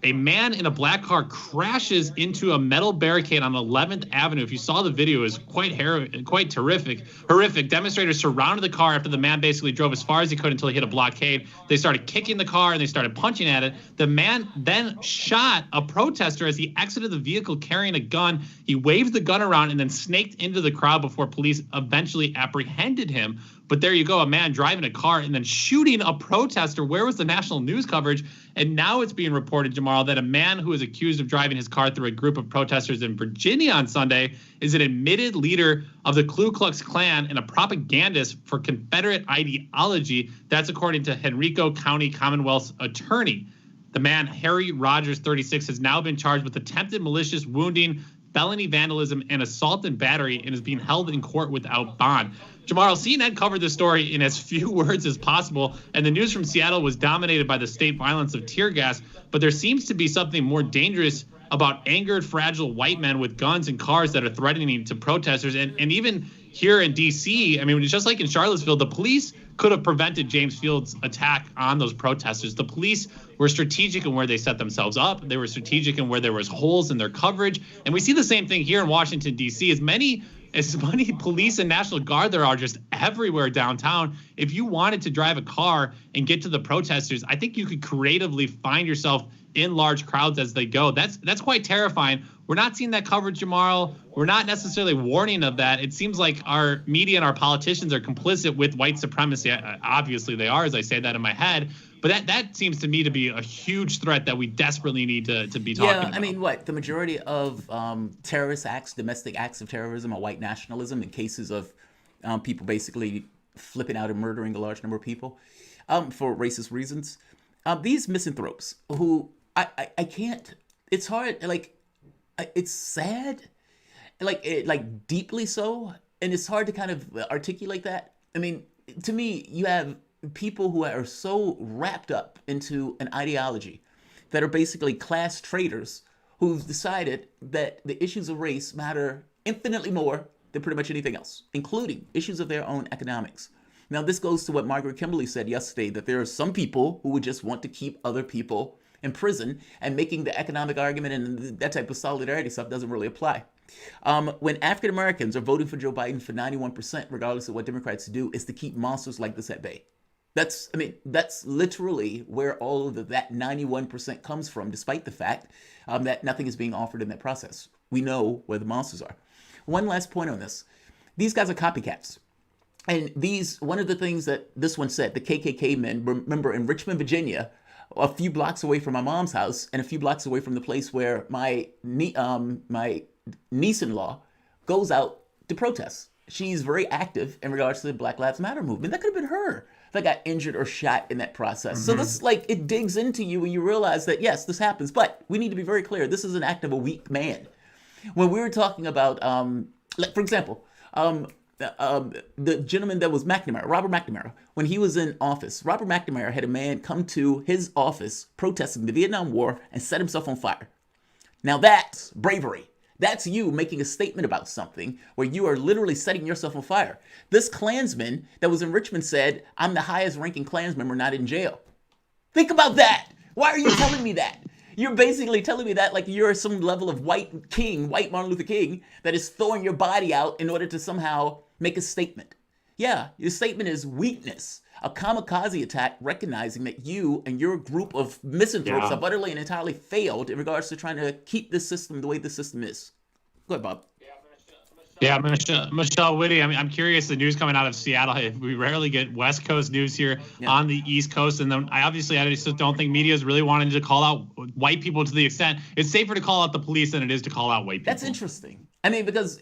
a man in a black car crashes into a metal barricade on 11th Avenue. If you saw the video, it was quite horrific. Demonstrators surrounded the car after the man basically drove as far as he could until he hit a blockade. They started kicking the car and they started punching at it. The man then shot a protester as he exited the vehicle carrying a gun. He waved the gun around and then snaked into the crowd before police eventually apprehended him. But there you go, a man driving a car and then shooting a protester. Where was the national news coverage? And now it's being reported, Jamal, that a man who is accused of driving his car through a group of protesters in Virginia on Sunday is an admitted leader of the Ku Klux Klan and a propagandist for Confederate ideology. That's according to Henrico County Commonwealth's attorney. The man, Harry Rogers, 36, has now been charged with attempted malicious wounding, felony vandalism, and assault and battery, and is being held in court without bond. Jamar, CNN covered this story in as few words as possible, and the news from Seattle was dominated by the state violence of tear gas, but there seems to be something more dangerous about angered, fragile white men with guns and cars that are threatening to protesters. And even here in D.C., I mean, just like in Charlottesville, the police could have prevented James Fields' attack on those protesters. The police were strategic in where they set themselves up. They were strategic in where there was holes in their coverage. And we see the same thing here in Washington, D.C. As many police and National Guard there are just everywhere downtown. If you wanted to drive a car and get to the protesters, I think you could creatively find yourself in large crowds as they go. That's quite terrifying. We're not seeing that coverage, Jamar. We're not necessarily warning of that. It seems like our media and our politicians are complicit with white supremacy. Obviously they are, as I say that in my head. But that seems to me to be a huge threat that we desperately need to be talking about. Yeah, I mean, the majority of terrorist acts, domestic acts of terrorism, are white nationalism in cases of people basically flipping out and murdering a large number of people for racist reasons. These misanthropes who I can't, it's hard, like, it's sad, like deeply so, and it's hard to kind of articulate that. I mean, to me, you have people who are so wrapped up into an ideology that are basically class traitors who've decided that the issues of race matter infinitely more than pretty much anything else, including issues of their own economics. Now, this goes to what Margaret Kimberly said yesterday, that there are some people who would just want to keep other people in prison, and making the economic argument and that type of solidarity stuff doesn't really apply. When African Americans are voting for Joe Biden for 91%, regardless of what Democrats do, is to keep monsters like this at bay. That's literally where all of that 91% comes from, despite the fact that nothing is being offered in that process. We know where the monsters are. One last point on this. These guys are copycats. And one of the things that this one said, the KKK men, remember in Richmond, Virginia, a few blocks away from my mom's house and a few blocks away from the place where my niece-in-law goes out to protest. She's very active in regards to the Black Lives Matter movement. That could have been her that got injured or shot in that process. Mm-hmm. So this, it digs into you and you realize that, yes, this happens. But we need to be very clear. This is an act of a weak man. When we were talking about, for example, the gentleman that was McNamara, Robert McNamara, when he was in office, Robert McNamara had a man come to his office protesting the Vietnam War and set himself on fire. Now that's bravery. That's you making a statement about something where you are literally setting yourself on fire. This Klansman that was in Richmond said, "I'm the highest ranking Klansman, we're not in jail." Think about that. Why are you telling me that? You're basically telling me that like you're some level of white Martin Luther King, that is throwing your body out in order to somehow make a statement. Yeah, your statement is weakness. A kamikaze attack recognizing that you and your group of misanthropes have utterly and entirely failed in regards to trying to keep this system the way the system is. Go ahead, Bob. Yeah, Michelle Whitty. I mean, I'm curious. The news coming out of Seattle. We rarely get West Coast news here on the East Coast, and then I just don't think media is really wanting to call out white people to the extent it's safer to call out the police than it is to call out white people. That's interesting. I mean, because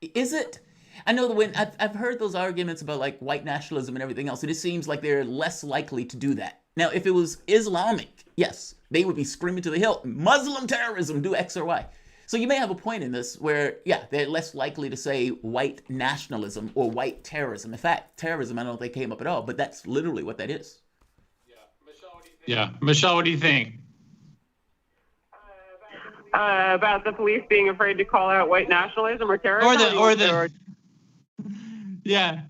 is it? I know that when I've heard those arguments about like white nationalism and everything else, it seems like they're less likely to do that. Now, if it was Islamic, yes, they would be screaming to the hilt, Muslim terrorism, do X or Y. So you may have a point in this where, yeah, they're less likely to say white nationalism or white terrorism. In fact, terrorism, I don't think came up at all, but that's literally what that is. Michelle, what do you think? About the police being afraid to call out white nationalism or terrorism?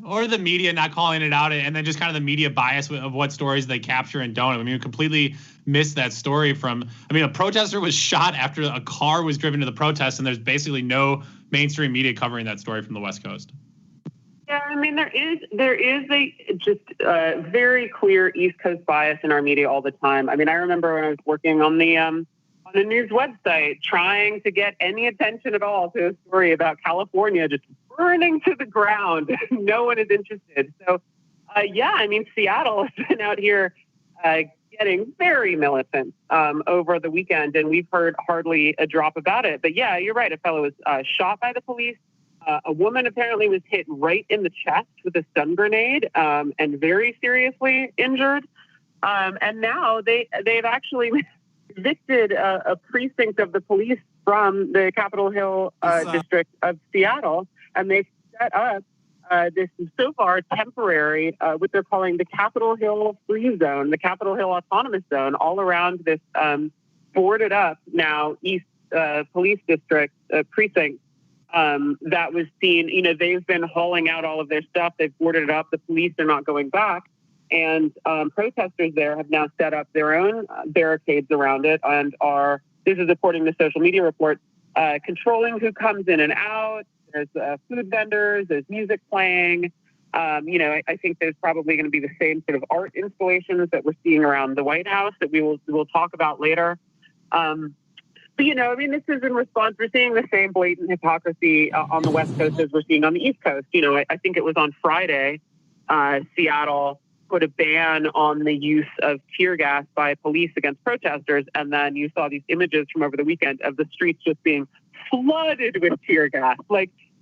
Or the media not calling it out, and then just kind of the media bias of what stories they capture and don't. I mean, we completely missed that story a protester was shot after a car was driven to the protest, and there's basically no mainstream media covering that story from the West Coast. Yeah, I mean, there is a very clear East Coast bias in our media all the time. I mean, I remember when I was working on the news website, trying to get any attention at all to a story about California just burning to the ground. No one is interested. So, Seattle has been out here getting very militant over the weekend, and we've heard hardly a drop about it. But yeah, you're right. A fellow was shot by the police. A woman apparently was hit right in the chest with a stun grenade and very seriously injured. And now they've actually evicted a precinct of the police from the Capitol Hill district of Seattle, and they've set up this so far temporary, what they're calling the Capitol Hill Free Zone, the Capitol Hill Autonomous Zone, all around this boarded up now East Police District precinct that was seen. They've been hauling out all of their stuff. They've boarded it up. The police are not going back. And protesters there have now set up their own barricades around it and are, this is according to social media reports, controlling who comes in and out. There's food vendors, there's music playing. I think there's probably going to be the same sort of art installations that we're seeing around the White House that we'll talk about later. But, this is in response. We're seeing the same blatant hypocrisy on the West Coast as we're seeing on the East Coast. I think it was on Friday, Seattle put a ban on the use of tear gas by police against protesters. And then you saw these images from over the weekend of the streets just being flooded with tear gas,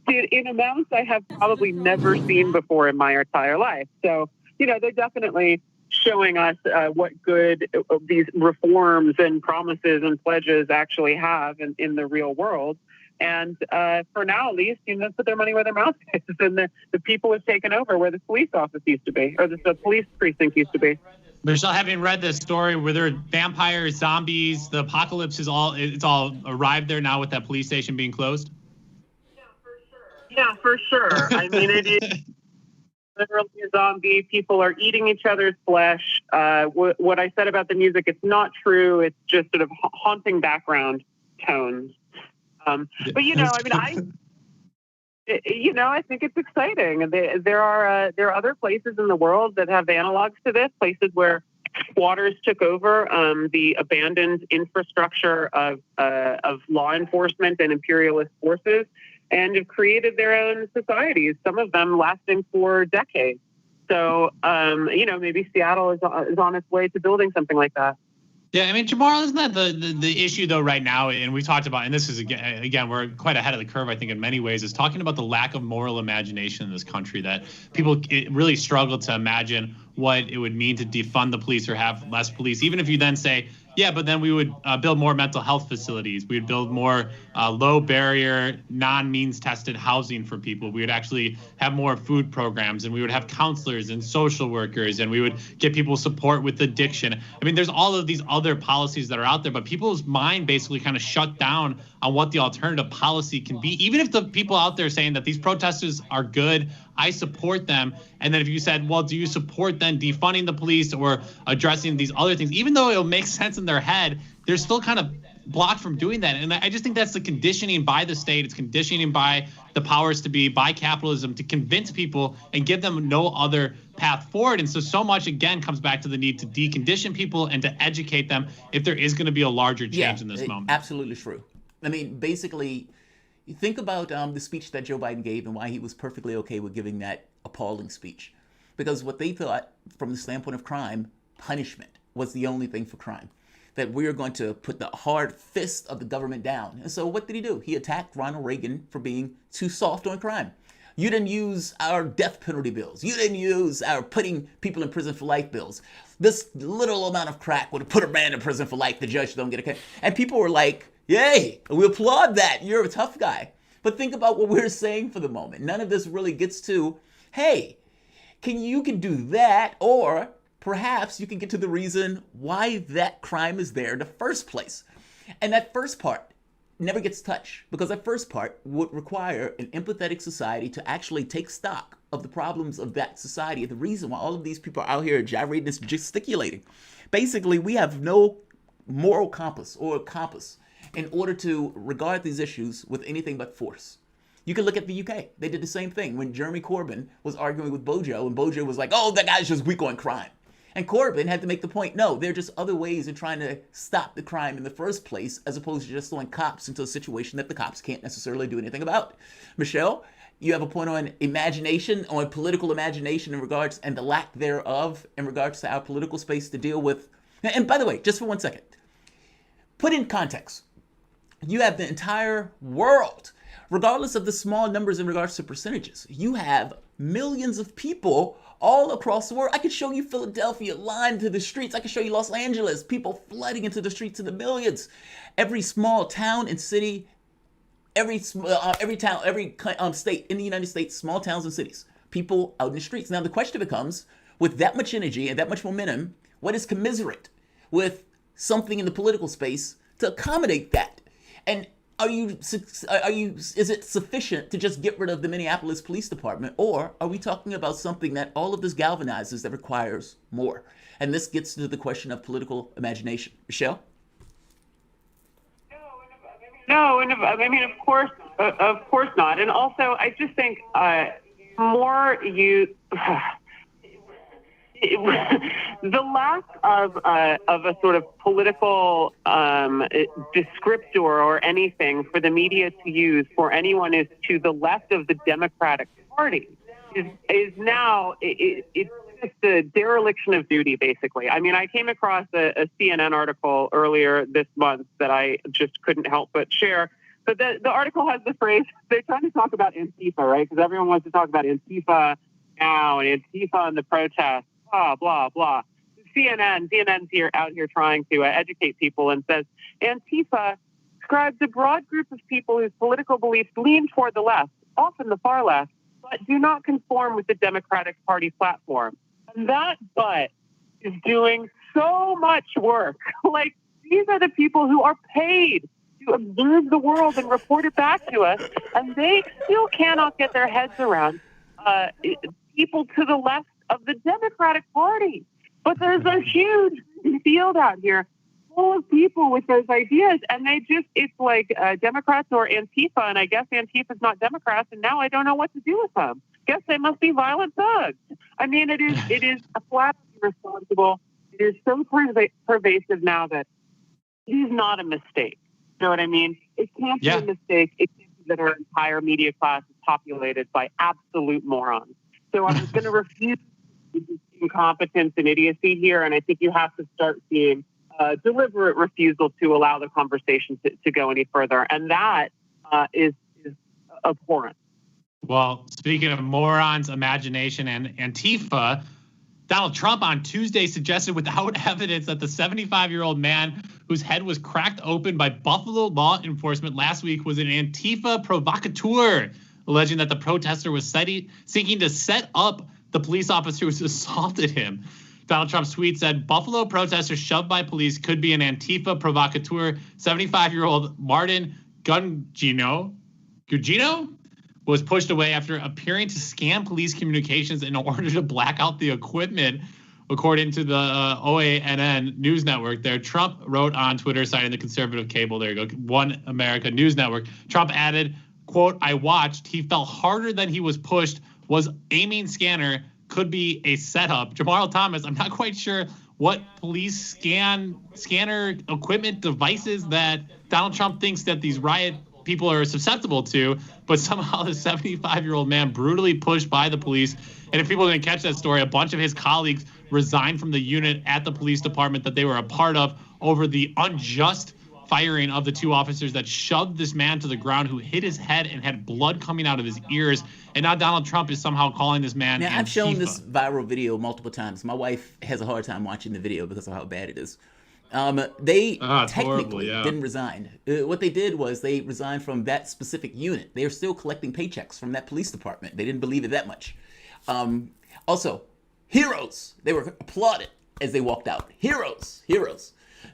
in amounts I have probably never seen before in my entire life. So, they're definitely showing us what good these reforms and promises and pledges actually have in the real world. And for now, at least, put their money where their mouth is. And the people have taken over where the police office used to be, or the police precinct used to be. Michelle, having read this story where there are vampires, zombies, the apocalypse it's all arrived there now with that police station being closed? Yeah, for sure. I mean, it is literally a zombie. People are eating each other's flesh. What I said about the music, it's not true. It's just sort of haunting background tones. But I think it's exciting. There are other places in the world that have analogs to this, places where squatters took over the abandoned infrastructure of law enforcement and imperialist forces and have created their own societies, some of them lasting for decades. So, maybe Seattle is on its way to building something like that. Yeah, I mean, Jamal, isn't that the issue, though, right now? And we talked about, and this is, again, we're quite ahead of the curve, I think, in many ways, is talking about the lack of moral imagination in this country, that people really struggle to imagine what it would mean to defund the police or have less police, even if you then say, yeah, but then we would build more mental health facilities. We would build more low barrier, non-means tested housing for people. We would actually have more food programs, and we would have counselors and social workers, and we would get people support with addiction. I mean, there's all of these other policies that are out there, but people's mind basically kind of shut down on what the alternative policy can be. Even if the people out there saying that these protesters are good, I support them. And then if you said, well, do you support then defunding the police or addressing these other things, even though it'll make sense in their head, they're still kind of blocked from doing that. And I just think that's the conditioning by the state. It's conditioning by the powers to be, by capitalism, to convince people and give them no other path forward. And so much, again, comes back to the need to decondition people and to educate them if there is going to be a larger change in this moment. Absolutely true. I mean, basically, you think about the speech that Joe Biden gave and why he was perfectly okay with giving that appalling speech. Because what they thought, from the standpoint of crime, punishment was the only thing for crime. That we're going to put the hard fist of the government down. And so what did he do? He attacked Ronald Reagan for being too soft on crime. You didn't use our death penalty bills. You didn't use our putting people in prison for life bills. This little amount of crack would have put a man in prison for life. The judge don't get a case. And people were like, yay, we applaud that. You're a tough guy. But think about what we're saying for the moment. None of this really gets to, hey, you can do that, or perhaps you can get to the reason why that crime is there in the first place. And that first part never gets touched, because that first part would require an empathetic society to actually take stock of the problems of that society, and the reason why all of these people are out here gyrating and gesticulating. Basically, we have no moral compass or compass in order to regard these issues with anything but force. You can look at the UK. They did the same thing when Jeremy Corbyn was arguing with Bojo, and Bojo was like, oh, that guy's just weak on crime. And Corbyn had to make the point, no, there are just other ways of trying to stop the crime in the first place, as opposed to just throwing cops into a situation that the cops can't necessarily do anything about. Michelle, you have a point on imagination, on political imagination in regards, and the lack thereof in regards to our political space to deal with. And by the way, just for 1 second, put in context. You have the entire world regardless of the small numbers in regards to percentages. You have millions of people all across the world. I could show you Philadelphia lined to the streets. I could show you Los Angeles, people flooding into the streets in the millions. Every small town and city, every town, every state in the United States, small towns and cities, people out in the streets. Now the question becomes, with that much energy and that much momentum, what is commiserate with something in the political space to accommodate that? And is it sufficient to just get rid of the Minneapolis Police Department, or are we talking about something that all of this galvanizes that requires more? And this gets to the question of political imagination. Michelle? No, and I mean, of course not. And also, I just think more you. The lack of a sort of political descriptor or anything for the media to use for anyone is to the left of the Democratic Party is now it's just a dereliction of duty, basically. I mean, I came across a CNN article earlier this month that I just couldn't help but share. But the article has the phrase, they're trying to talk about Antifa, right? Because everyone wants to talk about Antifa now and Antifa and the protests. Blah, blah, blah. CNN's out here trying to educate people and says, Antifa describes a broad group of people whose political beliefs lean toward the left, often the far left, but do not conform with the Democratic Party platform. And that butt is doing so much work. Like, these are the people who are paid to observe the world and report it back to us, and they still cannot get their heads around people to the left of the Democratic Party. But there's a huge field out here full of people with those ideas, and it's like Democrats or Antifa, and I guess Antifa's not Democrats, and now I don't know what to do with them. Guess they must be violent thugs. I mean, it is a flat irresponsible. It is so pervasive now that it is not a mistake. You know what I mean? It can't be a mistake. It can't be that our entire media class is populated by absolute morons. So I'm going to refuse incompetence and idiocy here, and I think you have to start seeing deliberate refusal to allow the conversation to go any further, and that is abhorrent. Well, speaking of morons, imagination, and Antifa, Donald Trump on Tuesday suggested without evidence that the 75-year-old man whose head was cracked open by Buffalo law enforcement last week was an Antifa provocateur, alleging that the protester was seeking to set up the police officer who assaulted him. Donald Trump's tweet said, Buffalo protester shoved by police could be an Antifa provocateur. 75-year-old Martin Gugino was pushed away after appearing to scan police communications in order to black out the equipment, according to the OANN news network there. Trump wrote on Twitter, citing the conservative cable, there you go, One America News Network. Trump added, quote, I watched, he fell harder than he was pushed, was aiming scanner, could be a setup. Jamal Thomas, I'm not quite sure what police scanner equipment devices that Donald Trump thinks that these riot people are susceptible to, but somehow the 75-year-old man brutally pushed by the police. And if people didn't catch that story, a bunch of his colleagues resigned from the unit at the police department that they were a part of over the unjust firing of the two officers that shoved this man to the ground, who hit his head and had blood coming out of his ears. And now Donald Trump is somehow calling this man Antifa. I've shown this viral video multiple times. My wife has a hard time watching the video because of how bad it is. They technically didn't resign. What they did was they resigned from that specific unit. They are still collecting paychecks from that police department. They didn't believe it that much. Also, heroes. They were applauded as they walked out. Heroes.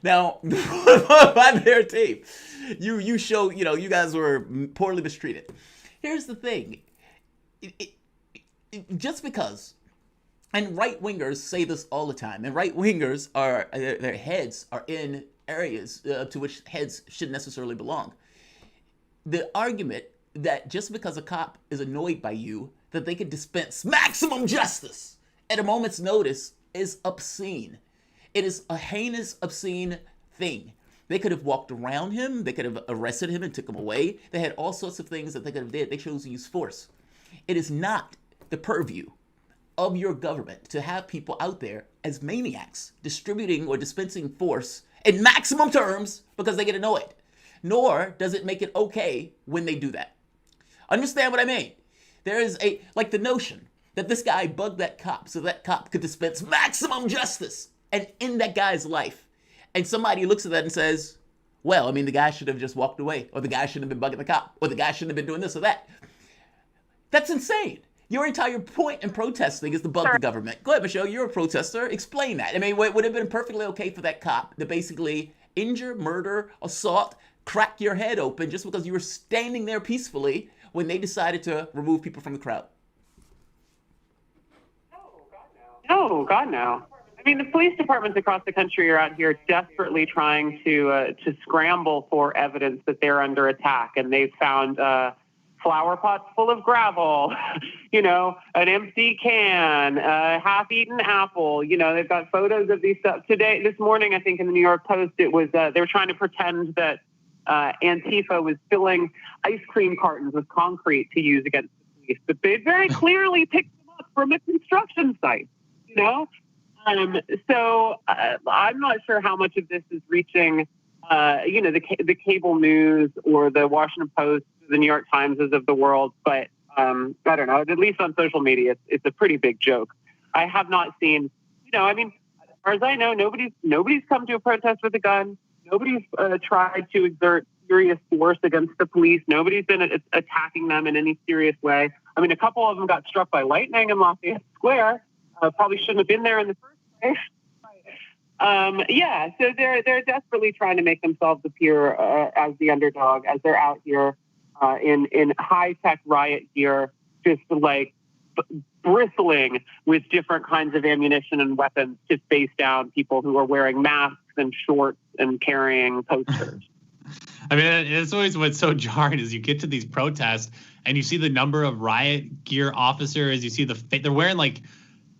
Now, by their team, you show, you guys were poorly mistreated. Here's the thing. Just because, and right-wingers say this all the time, and right-wingers their heads are in areas to which heads shouldn't necessarily belong. The argument that just because a cop is annoyed by you, that they can dispense maximum justice at a moment's notice is obscene. It is a heinous, obscene thing. They could have walked around him. They could have arrested him and took him away. They had all sorts of things that they could have did. They chose to use force. It is not the purview of your government to have people out there as maniacs distributing or dispensing force in maximum terms because they get annoyed. Nor does it make it okay when they do that. Understand what I mean? There is the notion that this guy bugged that cop so that cop could dispense maximum justice and end that guy's life. And somebody looks at that and says, well, I mean, the guy should have just walked away, or the guy shouldn't have been bugging the cop, or the guy shouldn't have been doing this or that. That's insane. Your entire point in protesting is to bug the government. Go ahead, Michelle, you're a protester. Explain that. I mean, would it have been perfectly okay for that cop to basically injure, murder, assault, crack your head open just because you were standing there peacefully when they decided to remove people from the crowd? No, God, no. I mean, the police departments across the country are out here desperately trying to scramble for evidence that they're under attack, and they've found flower pots full of gravel, an empty can, a half-eaten apple. They've got photos of these stuff. This morning, I think in the New York Post, it was they were trying to pretend that Antifa was filling ice cream cartons with concrete to use against the police, but they very clearly picked them up from a construction site. So I'm not sure how much of this is reaching, the cable news or the Washington Post, the New York Timeses of the world. But I don't know. At least on social media, it's a pretty big joke. I have not seen, as far as I know, nobody's come to a protest with a gun. Nobody's tried to exert serious force against the police. Nobody's been attacking them in any serious way. I mean, a couple of them got struck by lightning in Lafayette Square. Probably shouldn't have been there in the first place. So they're desperately trying to make themselves appear as the underdog, as they're out here in high-tech riot gear, just bristling with different kinds of ammunition and weapons to face down people who are wearing masks and shorts and carrying posters. I mean, it's always what's so jarring is you get to these protests and you see the number of riot gear officers. You see they're wearing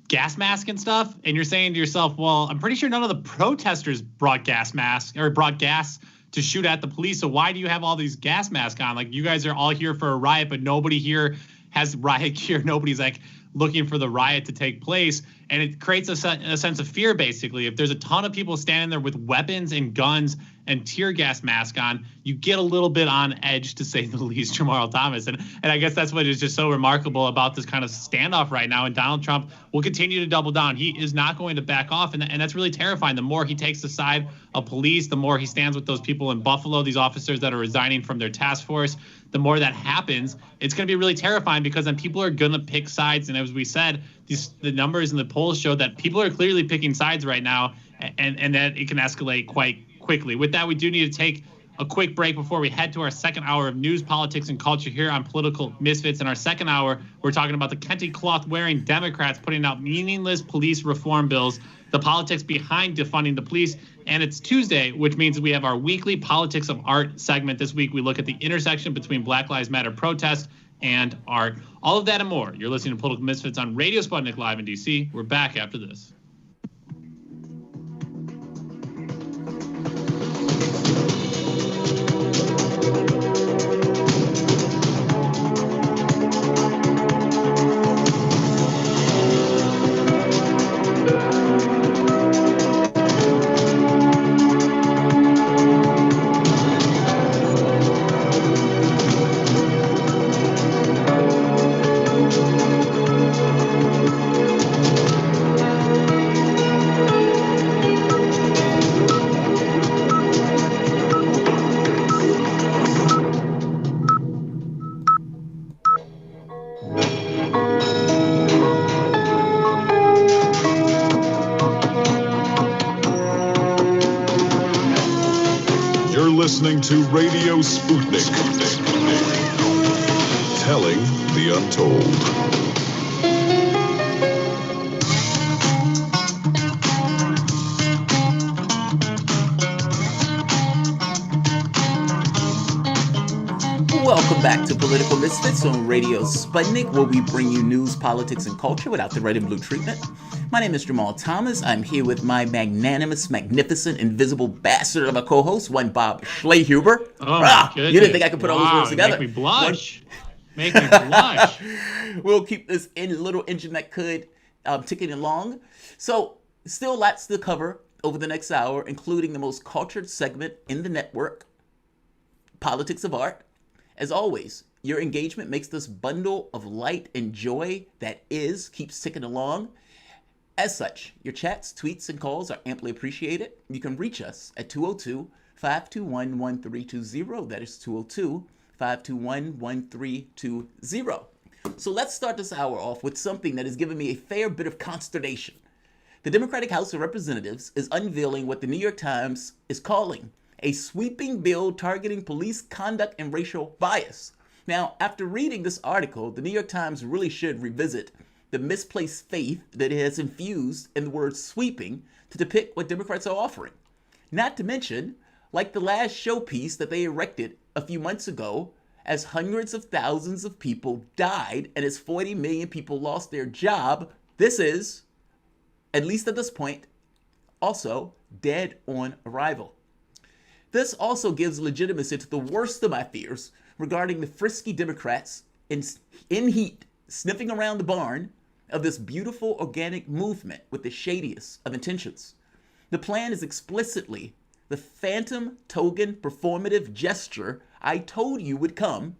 gas mask and stuff, and you're saying to yourself, well, I'm pretty sure none of the protesters brought gas masks or brought gas to shoot at the police. So why do you have all these gas masks on? You guys are all here for a riot, but nobody here has riot gear. Nobody's looking for the riot to take place. And it creates a sense of fear, basically. If there's a ton of people standing there with weapons and guns and tear gas mask on, you get a little bit on edge, to say the least, Jamal Thomas. And I guess that's what is just so remarkable about this kind of standoff right now. And Donald Trump will continue to double down. He is not going to back off. And that's really terrifying. The more he takes the side of police, the more he stands with those people in Buffalo, these officers that are resigning from their task force. The more that happens, it's going to be really terrifying, because then people are going to pick sides. And as we said, the numbers and the polls show that people are clearly picking sides right now, and that it can escalate quite quickly. With that, we do need to take a quick break before we head to our second hour of news, politics, and culture here on Political Misfits. In our second hour, we're talking about the Kente cloth-wearing Democrats putting out meaningless police reform bills, the politics behind defunding the police. And it's Tuesday, which means we have our weekly Politics of Art segment. This week, we look at the intersection between Black Lives Matter protests and art. All of that and more. You're listening to Political Misfits on Radio Sputnik Live in D.C. We're back after this. Listening to Radio Sputnik, telling the untold. Welcome back to Political Misfits on Radio Sputnik, where we bring you news, politics, and culture without the red and blue treatment. My name is Jamal Thomas. I'm here with my magnanimous, magnificent, invisible bastard of a co-host, one Bob Schlehuber. Oh, you didn't think I could put all those words together? Make me blush. Make me blush. We'll keep this little engine that could ticking along. So, still lots to cover over the next hour, including the most cultured segment in the network, Politics of Art. As always, Your engagement makes this bundle of light and joy that keeps ticking along. As such, your chats, tweets, and calls are amply appreciated. You can reach us at 202-521-1320. That is 202-521-1320. So let's start this hour off with something that has given me a fair bit of consternation. The Democratic House of Representatives is unveiling what the New York Times is calling a sweeping bill targeting police conduct and racial bias. Now, after reading this article, the New York Times really should revisit the misplaced faith that it has infused in the word sweeping to depict what Democrats are offering. Not to mention, like the last showpiece that they erected a few months ago, as hundreds of thousands of people died and as 40 million people lost their job, this is, at least at this point, also dead on arrival. This also gives legitimacy to the worst of my fears regarding the frisky Democrats in heat sniffing around the barn of this beautiful organic movement with the shadiest of intentions. The plan is explicitly the phantom token performative gesture I told you would come,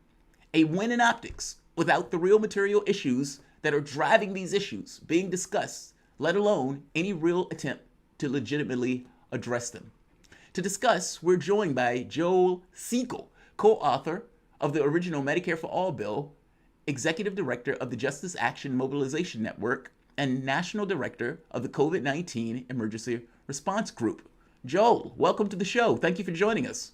a win in optics without the real material issues that are driving these issues being discussed, let alone any real attempt to legitimately address them. To discuss, we're joined by Joel Siegel, co-author of the original Medicare for All bill, Executive Director of the Justice Action Mobilization Network, and National Director of the COVID-19 Emergency Response Group. Joel, welcome to the show. Thank you for joining us.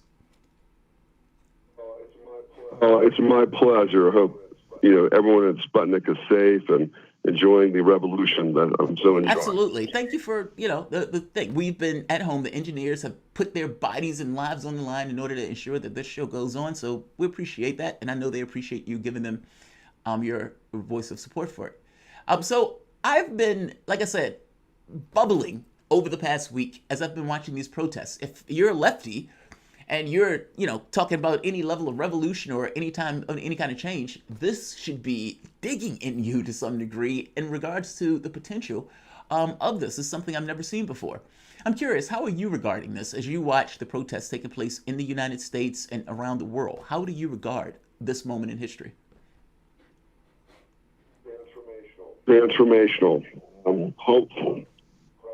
It's my pleasure. I hope everyone at Sputnik is safe and enjoying the revolution that I'm so enjoying. Absolutely. Thank you for, the thing. We've been at home. The engineers have put their bodies and lives on the line in order to ensure that this show goes on. So we appreciate that. And I know they appreciate you giving them your voice of support for it. So I've been, like I said, bubbling over the past week as I've been watching these protests. If you're a lefty and you're, talking about any level of revolution or any kind of change, this should be digging in you to some degree in regards to the potential of this. This is something I've never seen before. I'm curious, how are you regarding this as you watch the protests taking place in the United States and around the world? How do you regard this moment in history? Transformational. I'm hopeful.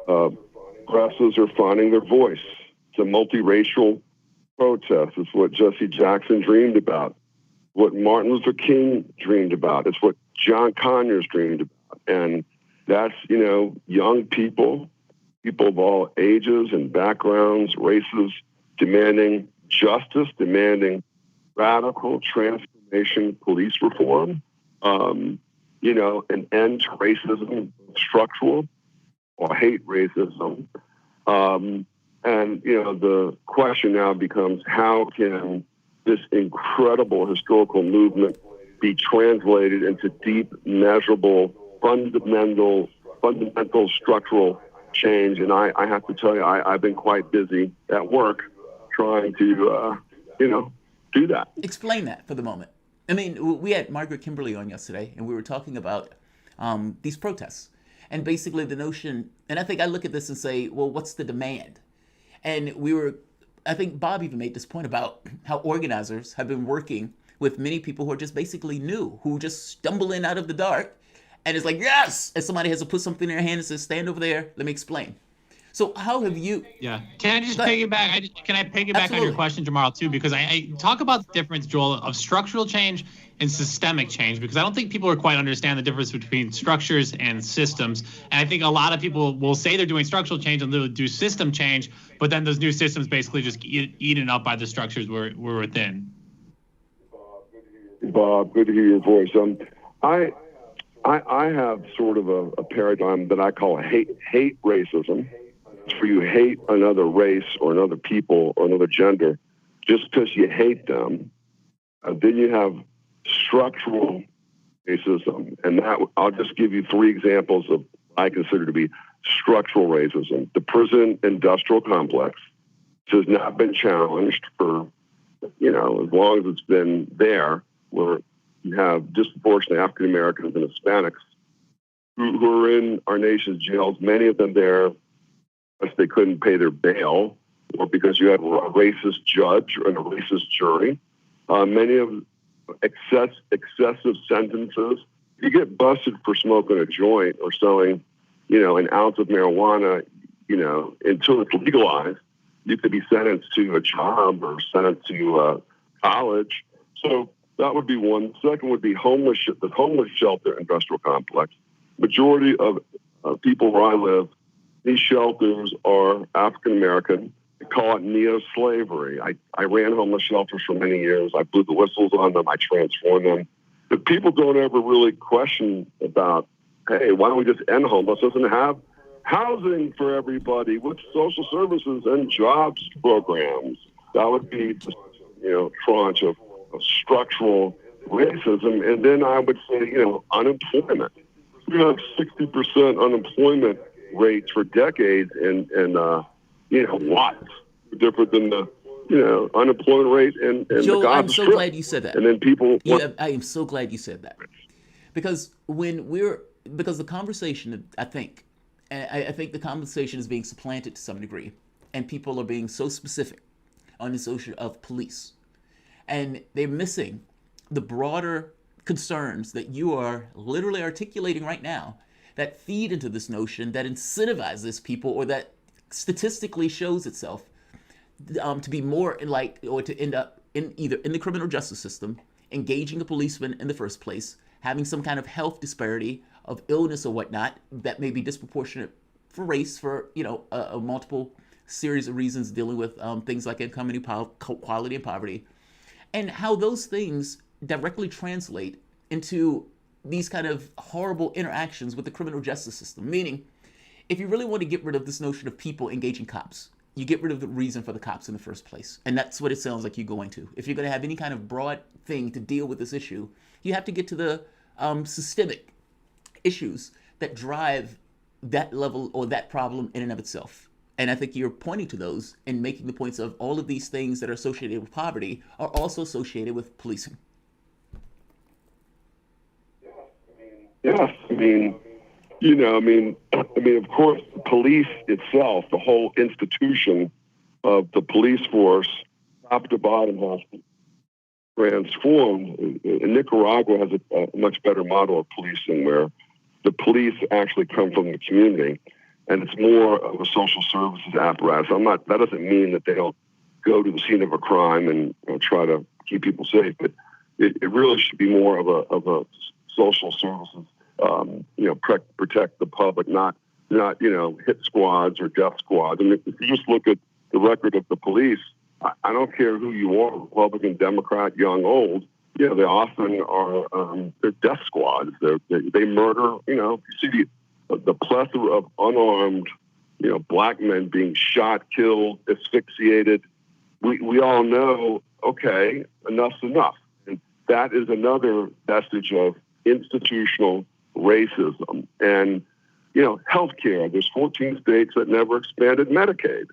Progressives are finding their voice. It's a multiracial protest. It's what Jesse Jackson dreamed about, what Martin Luther King dreamed about. It's what John Conyers dreamed about. And that's, young people of all ages and backgrounds, races, demanding justice, demanding radical transformation, police reform, an end to racism, structural, or hate racism. And the question now becomes, how can this incredible historical movement be translated into deep, measurable, fundamental structural change? And I have to tell you, I've been quite busy at work trying to, do that. Explain that for the moment. I mean, we had Margaret Kimberly on yesterday, and we were talking about these protests. And basically the notion, and I think I look at this and say, well, what's the demand? And I think Bob even made this point about how organizers have been working with many people who are just basically new, who just stumble in out of the dark, and it's like, yes! And somebody has to put something in their hand and says, stand over there, let me explain. So how have you... Yeah. Can I just piggyback? Can I piggyback Absolutely. On your question, Jamal, too? Because I talk about the difference, Joel, of structural change and systemic change, because I don't think people quite understand the difference between structures and systems. And I think a lot of people will say they're doing structural change and they'll do system change, but then those new systems basically just eaten up by the structures we're within. Bob, good to hear your voice. I have sort of a paradigm that I call hate racism. It's where you hate another race or another people or another gender just because you hate them. Then you have structural racism, and that I'll just give you three examples of what I consider to be structural racism. The prison industrial complex has not been challenged for, as long as it's been there, where you have disproportionately African Americans and Hispanics who are in our nation's jails, many of them there because they couldn't pay their bail or because you had a racist judge and a racist jury. Many of excessive sentences. You get busted for smoking a joint or selling, an ounce of marijuana, until it's legalized, you could be sentenced to a job or sentenced to college. So that would be one. Second would be the homeless shelter industrial complex. Majority of people where I live, these shelters are African American. They call it neo-slavery. I ran homeless shelters for many years. I blew the whistles on them. I transformed them. But people don't ever really question about, hey, why don't we just end homelessness and have housing for everybody with social services and jobs programs? That would be, tranche of structural racism. And then I would say, unemployment. We have 60% unemployment rates for decades, and what's different than the unemployment rate and Joe, the Gaza I'm so Strip. glad you said that. And then people, I am so glad you said that, because the conversation, I think the conversation is being supplanted to some degree, and people are being so specific on this issue of police, and they're missing the broader concerns that you are literally articulating right now, that feed into this notion, that incentivizes people, or that statistically shows itself to be more or to end up in either in the criminal justice system, engaging a policeman in the first place, having some kind of health disparity of illness or whatnot that may be disproportionate for race, for a multiple series of reasons dealing with things like income inequality and poverty, and how those things directly translate into these kind of horrible interactions with the criminal justice system. Meaning, if you really want to get rid of this notion of people engaging cops, you get rid of the reason for the cops in the first place. And that's what it sounds like you're going to. If you're going to have any kind of broad thing to deal with this issue, you have to get to the systemic issues that drive that level or that problem in and of itself. And I think you're pointing to those and making the points of all of these things that are associated with poverty are also associated with policing. Yes, of course, the police itself, the whole institution of the police force, top to bottom, has transformed. And Nicaragua has a much better model of policing, where the police actually come from the community, and it's more of a social services apparatus. That doesn't mean that they don't go to the scene of a crime and try to keep people safe, but it really should be more of a social services. Protect the public, not hit squads or death squads. And if you just look at the record of the police, I don't care who you are, Republican, Democrat, young, old. They often are they're death squads. They murder. You see the plethora of unarmed black men being shot, killed, asphyxiated. We all know, okay, enough's enough, and that is another vestige of institutional racism. And healthcare. There's 14 states that never expanded Medicaid.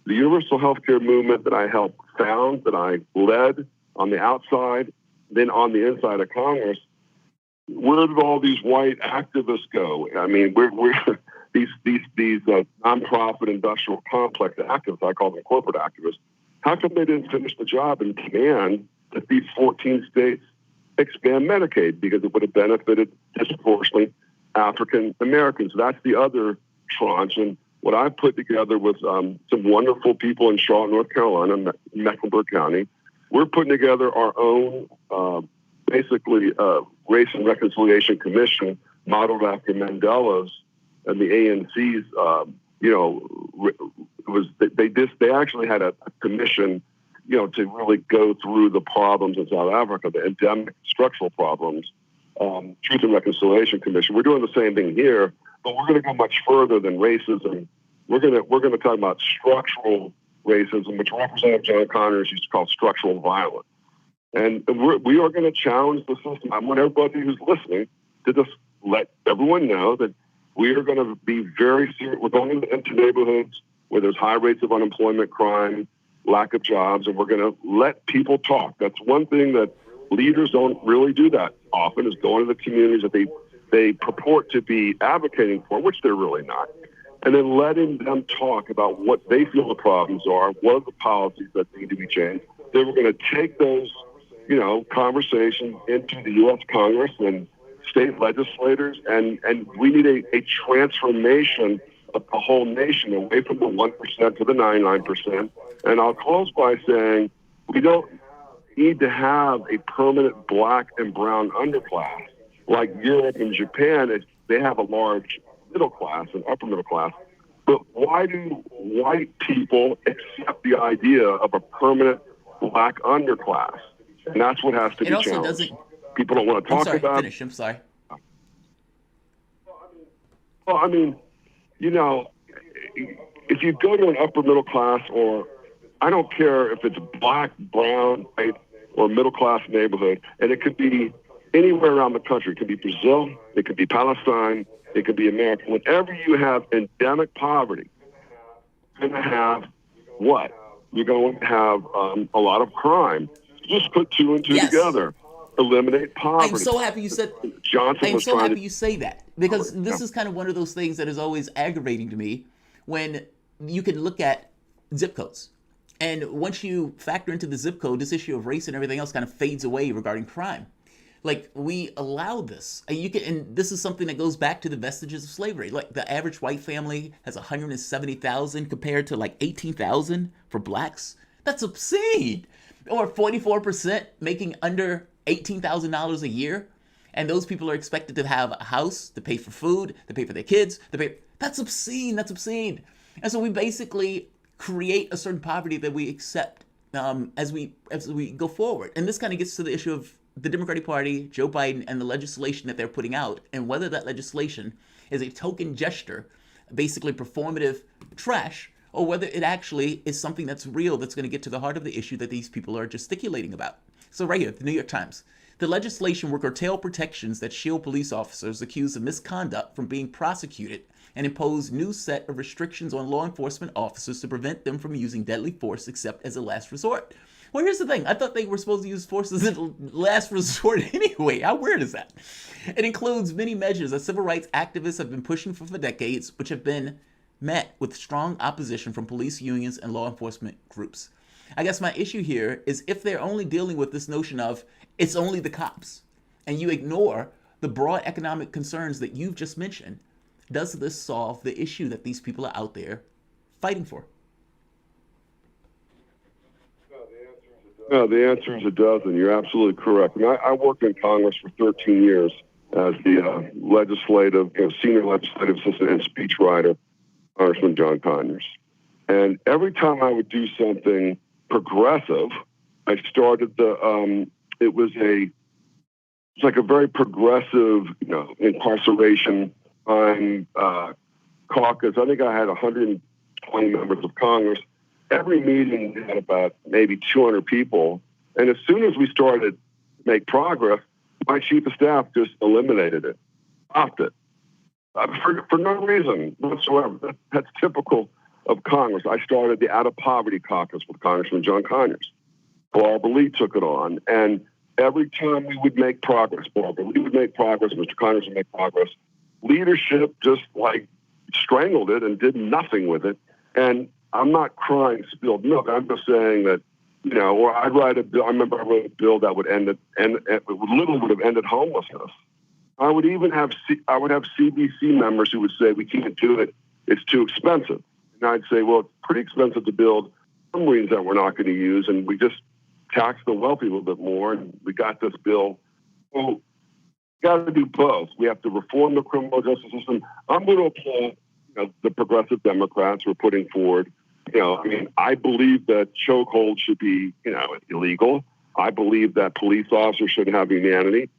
The universal healthcare movement that I helped found, that I led on the outside, then on the inside of Congress. Where did all these white activists go? I mean, we're these nonprofit industrial complex activists. I call them corporate activists. How come they didn't finish the job and demand that these 14 states expand Medicaid, because it would have benefited disproportionately African Americans? That's the other tranche. And what I've put together with some wonderful people in Charlotte, North Carolina, Mecklenburg County, we're putting together our own, Race and Reconciliation Commission, modeled after Mandela's and the ANC's. They actually had a commission, to really go through the problems in South Africa, the endemic structural problems. Truth and Reconciliation Commission. We're doing the same thing here, but we're going to go much further than racism. We're going to talk about structural racism, which Representative John Conyers used to call structural violence. And we are going to challenge the system. I want everybody who's listening to just let everyone know that we are going to be very serious. We're going into neighborhoods where there's high rates of unemployment, crime, lack of jobs, and we're going to let people talk. That's one thing that leaders don't really do that often, is go into the communities that they purport to be advocating for, which they're really not, and then letting them talk about what they feel the problems are, what are the policies that need to be changed. Then we're going to take those conversation into the U.S. Congress and state legislators, and we need a transformation of the whole nation away from the 1% to the 99%. And I'll close by saying we don't need to have a permanent black and brown underclass like Europe and Japan. They have a large middle class and upper middle class. But why do white people accept the idea of a permanent black underclass? And that's what has to be challenged. People don't want to talk about it. I'm sorry. Well, I mean, if you go to an upper middle class, or I don't care if it's black, brown, white, or middle class neighborhood, and it could be anywhere around the country. It could be Brazil, it could be Palestine, it could be America. Whenever you have endemic poverty, you're going to have what? You're going to have a lot of crime. Just put two and two together. Eliminate poverty. I'm so happy you said. I'm so happy you say that, because this is kind of one of those things that is always aggravating to me when you can look at zip codes, and once you factor into the zip code, this issue of race and everything else kind of fades away regarding crime. Like, we allow this, and this is something that goes back to the vestiges of slavery. Like, the average white family has 170,000 compared to like 18,000 for blacks. That's obscene. Or 44% making under $18,000 a year, and those people are expected to have a house, to pay for food, to pay for their kids, that's obscene. That's obscene. And so we basically create a certain poverty that we accept as we go forward. And this kind of gets to the issue of the Democratic Party, Joe Biden, and the legislation that they're putting out, and whether that legislation is a token gesture, basically performative trash, or whether it actually is something that's real, that's going to get to the heart of the issue that these people are gesticulating about. So right here, the New York Times. The legislation will curtail protections that shield police officers accused of misconduct from being prosecuted and impose new set of restrictions on law enforcement officers to prevent them from using deadly force except as a last resort. Well, here's the thing. I thought they were supposed to use force as a last resort anyway. How weird is that? It includes many measures that civil rights activists have been pushing for decades, which have been met with strong opposition from police unions and law enforcement groups. I guess my issue here is if they're only dealing with this notion of it's only the cops, and you ignore the broad economic concerns that you've just mentioned, does this solve the issue that these people are out there fighting for? No, the answer is it doesn't. You're absolutely correct. I mean, I worked in Congress for 13 years as the senior legislative assistant and speechwriter, Congressman John Conyers. And every time I would do something progressive, I started it was like a very progressive, incarceration time caucus. I think I had 120 members of Congress. Every meeting we had about maybe 200 people. And as soon as we started to make progress, my chief of staff just eliminated it, stopped it, for no reason whatsoever. That's typical of Congress. I started the Out of Poverty Caucus with Congressman John Conyers. Barbara Lee took it on. And every time we would make progress, Barbara Lee would make progress, Mr. Conyers would make progress, leadership just like strangled it and did nothing with it. And I'm not crying spilled milk. I'm just saying that, or I'd write a bill. I remember I wrote a bill that would literally would have ended homelessness. I would even have CBC members who would say, we can't do it. It's too expensive. And I'd say, well, it's pretty expensive to build submarines that we're not going to use. And we just tax the wealthy a little bit more. And we got this bill. Well, we got to do both. We have to reform the criminal justice system. I'm going to applaud the progressive Democrats who are putting forward. I believe that chokehold should be, illegal. I believe that police officers should have immunity.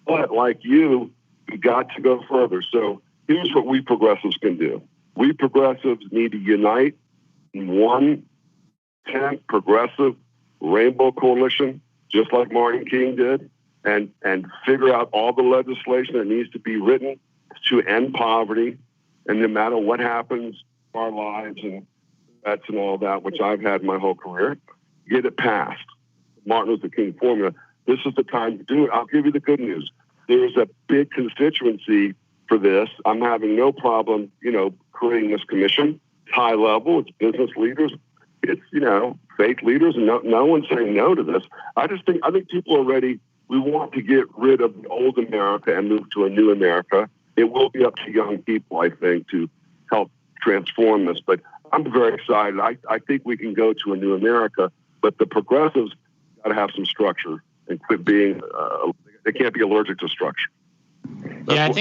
But like you, we got to go further. So here's what we progressives can do. We progressives need to unite in one tent, progressive rainbow coalition, just like Martin King did, and figure out all the legislation that needs to be written to end poverty. And no matter what happens in our lives and vets and all that, which I've had my whole career, get it passed. Martin Luther King formula. This is the time to do it. I'll give you the good news. There's a big constituency for this. I'm having no problem, creating this commission. It's high level. It's business leaders. It's, fake leaders, and no one's saying no to this. I think people are ready. We want to get rid of the old America and move to a new America. It will be up to young people, I think, to help transform this. But I'm very excited. I think we can go to a new America, but the progressives got to have some structure and quit being, they can't be allergic to structure. Yeah, I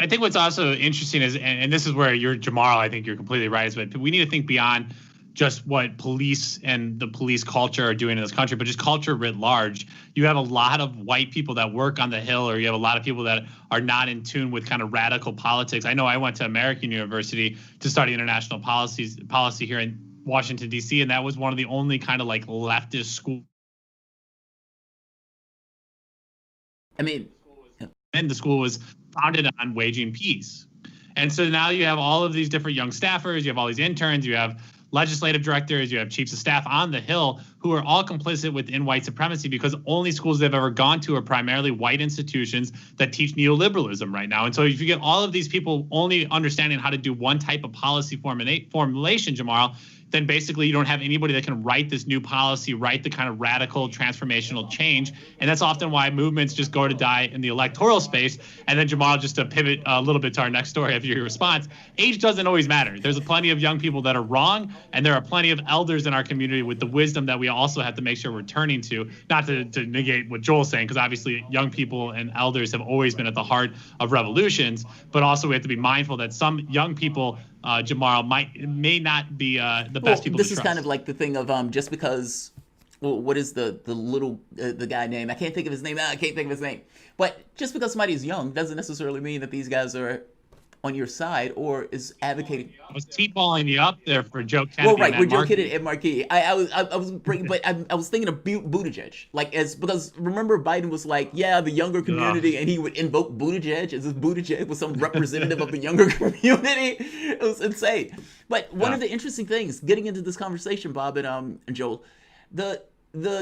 think what's also interesting is, and this is where you're Jamal, I think you're completely right, is that we need to think beyond just what police and the police culture are doing in this country, but just culture writ large. You have a lot of white people that work on the Hill, or you have a lot of people that are not in tune with kind of radical politics. I know I went to American University to study international policy here in Washington, D.C., and that was one of the only kind of like leftist schools. And the school was founded on waging peace. And so now you have all of these different young staffers, you have all these interns, you have legislative directors, you have chiefs of staff on the Hill who are all complicit within white supremacy, because only schools they've ever gone to are primarily white institutions that teach neoliberalism right now. And so if you get all of these people only understanding how to do one type of policy formulation, Jamal, then basically you don't have anybody that can write this new policy, write the kind of radical transformational change. And that's often why movements just go to die in the electoral space. And then Jamal, just to pivot a little bit to our next story after your response, age doesn't always matter. There's plenty of young people that are wrong, and there are plenty of elders in our community with the wisdom that we also have to make sure we're turning to, not to negate what Joel's saying, because obviously young people and elders have always been at the heart of revolutions, but also we have to be mindful that some young people, Jamal, may not be the best people to trust. This is kind of like the thing of just because, what is the little the guy name? I can't think of his name. But just because somebody is young doesn't necessarily mean that these guys are on your side or is advocating. I was T-balling you up there for Joe Kennedy. Well, right, with Joe Kennedy and Markey. I was thinking of Buttigieg, because remember Biden was like, yeah, the younger community, and he would invoke Buttigieg as if Buttigieg was some representative of the younger community. It was insane. But one of the interesting things, getting into this conversation, Bob and Joel, the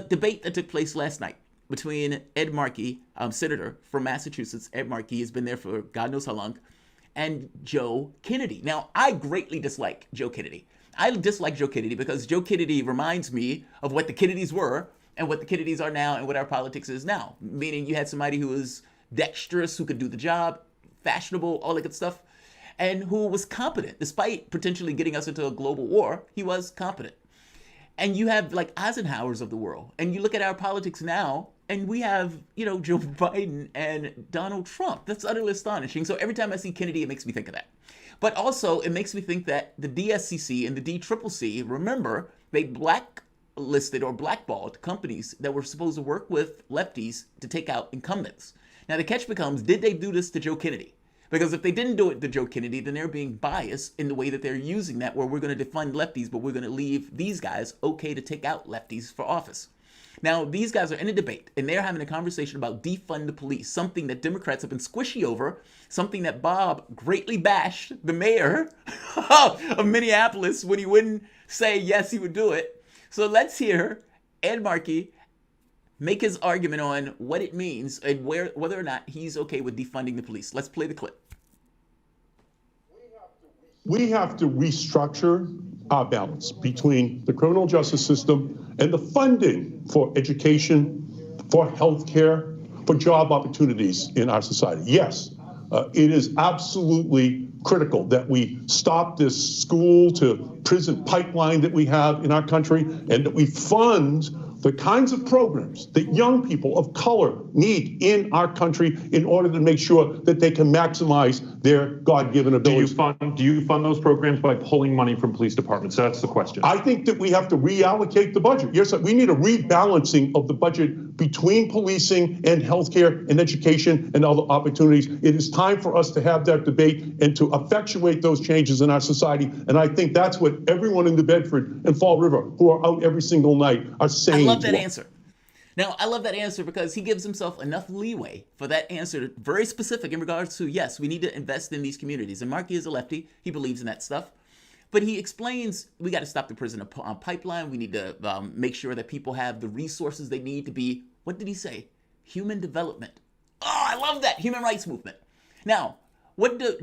debate that took place last night between Ed Markey, senator from Massachusetts. Ed Markey has been there for God knows how long, and Joe Kennedy. Now, I greatly dislike Joe Kennedy. I dislike Joe Kennedy because Joe Kennedy reminds me of what the Kennedys were and what the Kennedys are now and what our politics is now. Meaning you had somebody who was dexterous, who could do the job, fashionable, all that good stuff, and who was competent. Despite potentially getting us into a global war, he was competent. And you have like Eisenhower's of the world. And you look at our politics now, and we have, Joe Biden and Donald Trump. That's utterly astonishing. So every time I see Kennedy, it makes me think of that. But also, it makes me think that the DSCC and the DCCC, remember, they blacklisted or blackballed companies that were supposed to work with lefties to take out incumbents. Now, the catch becomes, did they do this to Joe Kennedy? Because if they didn't do it to Joe Kennedy, then they're being biased in the way that they're using that, where we're going to defund lefties, but we're going to leave these guys okay to take out lefties for office. Now, these guys are in a debate, and they're having a conversation about defund the police, something that Democrats have been squishy over, something that Bob greatly bashed the mayor of Minneapolis when he wouldn't say yes, he would do it. So let's hear Ed Markey make his argument on what it means and whether or not he's okay with defunding the police. Let's play the clip. We have to restructure our balance between the criminal justice system and the funding for education, for healthcare, for job opportunities in our society. Yes, it is absolutely critical that we stop this school to prison pipeline that we have in our country, and that we fund the kinds of programs that young people of color need in our country in order to make sure that they can maximize their God-given abilities. Do you fund those programs by pulling money from police departments? That's the question. I think that we have to reallocate the budget. Yes, we need a rebalancing of the budget between policing and healthcare and education and other opportunities. It is time for us to have that debate and to effectuate those changes in our society. And I think that's what everyone in New Bedford and Fall River who are out every single night are saying. I love that answer. Now, I love that answer because he gives himself enough leeway for that answer, very specific in regards to, yes, we need to invest in these communities. And Markey is a lefty. He believes in that stuff. But he explains we got to stop the prison pipeline. We need to make sure that people have the resources they need to be, what did he say? Human development. Oh, I love that. Human rights movement. Now,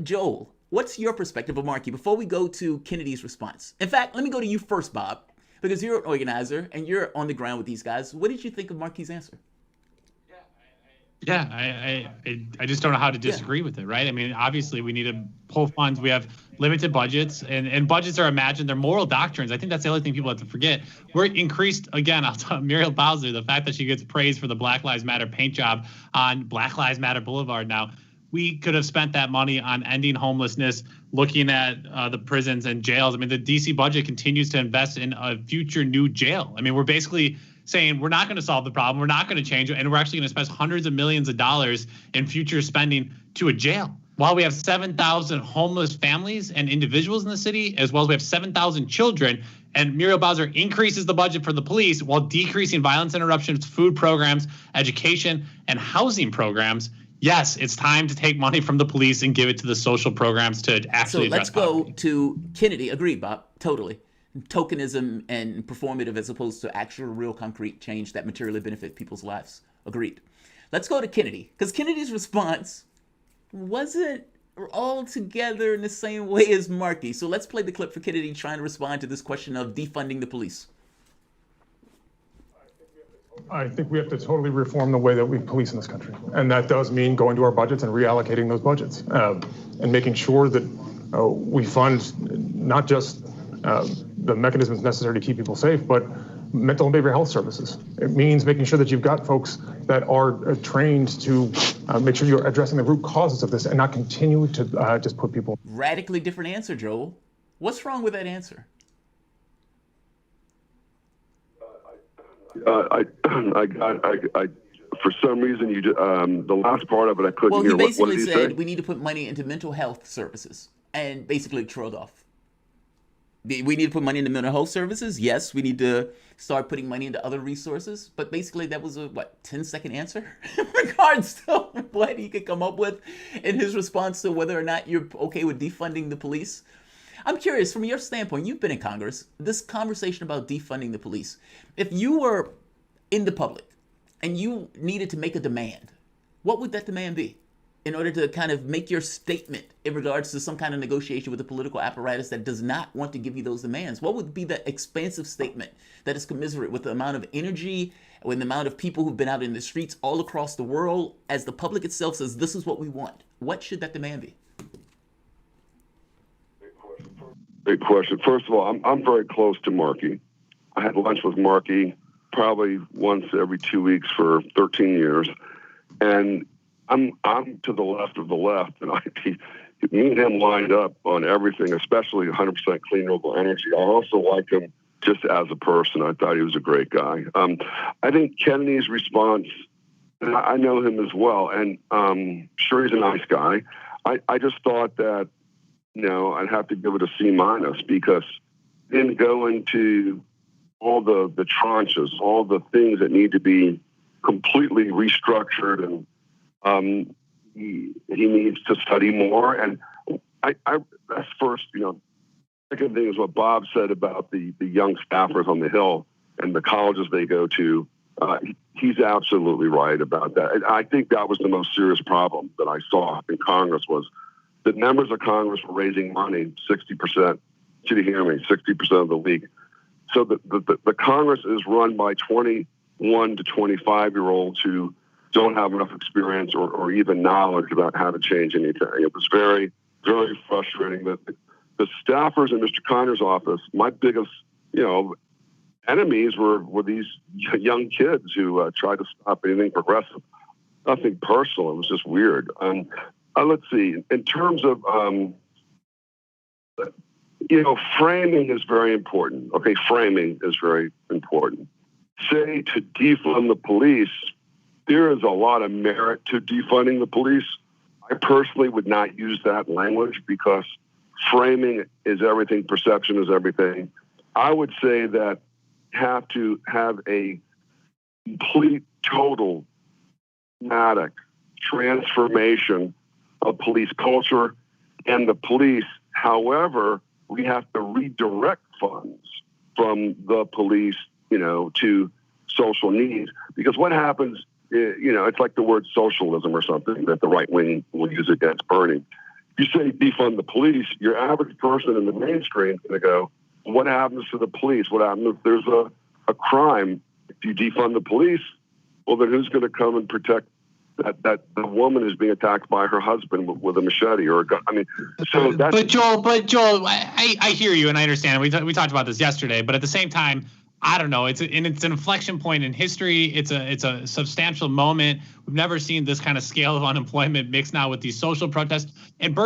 Joel, what's your perspective of Markey before we go to Kennedy's response? In fact, let me go to you first, Bob, Because you're an organizer and you're on the ground with these guys. What did you think of Markey's answer? Yeah, I just don't know how to disagree with it, right? I mean, obviously we need to pull funds. We have limited budgets, and budgets are imagined. They're moral doctrines. I think that's the other thing people have to forget. We're increased, again, I'll tell Muriel Bowser, the fact that she gets praised for the Black Lives Matter paint job on Black Lives Matter Boulevard now. We could have spent that money on ending homelessness, looking at the prisons and jails. I mean, the DC budget continues to invest in a future new jail. I mean, we're basically saying we're not going to solve the problem, we're not going to change it, and we're actually going to spend hundreds of millions of dollars in future spending to a jail. While we have 7,000 homeless families and individuals in the city, as well as we have 7,000 children, and Muriel Bowser increases the budget for the police while decreasing violence interruptions, food programs, education, and housing programs. Yes, it's time to take money from the police and give it to the social programs to actually address poverty. Let's go to Kennedy. Agreed, Bob. Totally. Tokenism and performative as opposed to actual real concrete change that materially benefit people's lives. Agreed. Let's go to Kennedy, because Kennedy's response wasn't altogether in the same way as Markey. So let's play the clip for Kennedy trying to respond to this question of defunding the police. I think we have to totally reform the way that we police in this country. And that does mean going to our budgets and reallocating those budgets and making sure that we fund not just the mechanisms necessary to keep people safe, but mental and behavioral health services. It means making sure that you've got folks that are trained to make sure you're addressing the root causes of this and not continue to just put people. Radically different answer, Joel. What's wrong with that answer? I for some reason the last part of it I couldn't hear. Well, he basically what did he said say? we need to put money into mental health services and basically trailed off. We need to put money into mental health services. Yes, we need to start putting money into other resources. But basically, that was a 10-second answer in regards to what he could come up with in his response to whether or not you're okay with defunding the police. I'm curious, from your standpoint, you've been in Congress, this conversation about defunding the police. If you were in the public and you needed to make a demand, what would that demand be? In order to kind of make your statement in regards to some kind of negotiation with the political apparatus that does not want to give you those demands, what would be the expansive statement that is commensurate with the amount of energy, with the amount of people who've been out in the streets all across the world, as the public itself says, this is what we want? What should that demand be? Great question. First of all, I'm very close to Markey. I had lunch with Markey probably once every 2 weeks for 13 years. And I'm to the left of the left, and me and him lined up on everything, especially 100% clean renewable energy. I also like him just as a person. I thought he was a great guy. I think Kennedy's response, and I know him as well, and sure he's a nice guy. I just thought that, I'd have to give it a C- because he didn't go into all the tranches, all the things that need to be completely restructured, and he needs to study more. And that's first, second thing is what Bob said about the young staffers on the Hill and the colleges they go to. He's absolutely right about that. And I think that was the most serious problem that I saw in Congress was that members of Congress were raising money 60%, did you hear me, 60% of the week. So the Congress is run by 21 to 25-year-olds who don't have enough experience or even knowledge about how to change anything. It was very, very frustrating that the staffers in Mr. Conner's office, my biggest, enemies were these young kids who tried to stop anything progressive. Nothing personal. It was just weird. Let's see. In terms of, framing is very important. Okay, framing is very important. Say to defund the police, there is a lot of merit to defunding the police. I personally would not use that language because framing is everything, perception is everything. I would say that have to have a complete, total, dramatic transformation of police culture and the police. However, we have to redirect funds from the police, to social needs. Because what happens, it's like the word socialism or something that the right wing will use against Bernie. You say defund the police, your average person in the mainstream is going to go, what happens to the police? What happens if there's a crime? If you defund the police, well, then who's going to come and protect that the woman is being attacked by her husband with a machete or a gun? I mean, so that's... But Joel, I hear you and I understand. We talked about this yesterday, but at the same time, I don't know. It's an inflection point in history. It's a substantial moment. We've never seen this kind of scale of unemployment mixed now with these social protests. And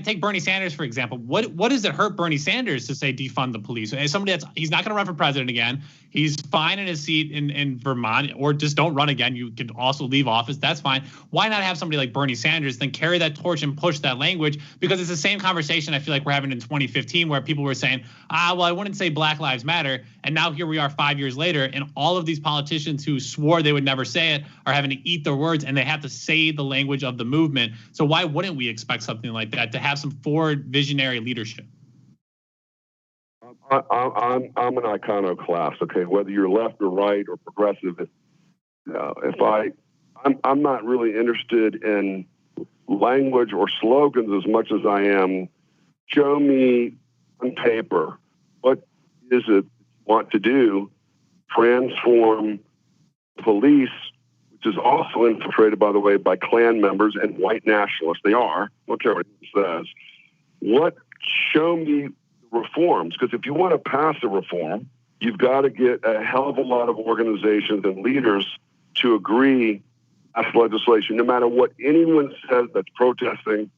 take Bernie Sanders, for example. What does it hurt Bernie Sanders to say defund the police? As somebody he's not going to run for president again. He's fine in his seat in Vermont, or just don't run again. You could also leave office. That's fine. Why not have somebody like Bernie Sanders then carry that torch and push that language? Because it's the same conversation I feel like we're having in 2015 where people were saying, well, I wouldn't say Black Lives Matter. And now here we are 5 years later, and all of these politicians who swore they would never say it are having to eat their words, and they have to say the language of the movement. So why wouldn't we expect something like that to have some forward visionary leadership? I'm an iconoclast, okay? Whether you're left or right or progressive, I'm not really interested in language or slogans as much as I am. Show me on paper what is it you want to do. Transform police, which is also infiltrated, by the way, by Klan members and white nationalists. They are. I don't care what it says. Show me reforms, because if you want to pass a reform, you've got to get a hell of a lot of organizations and leaders to agree as legislation, no matter what anyone says that's protesting,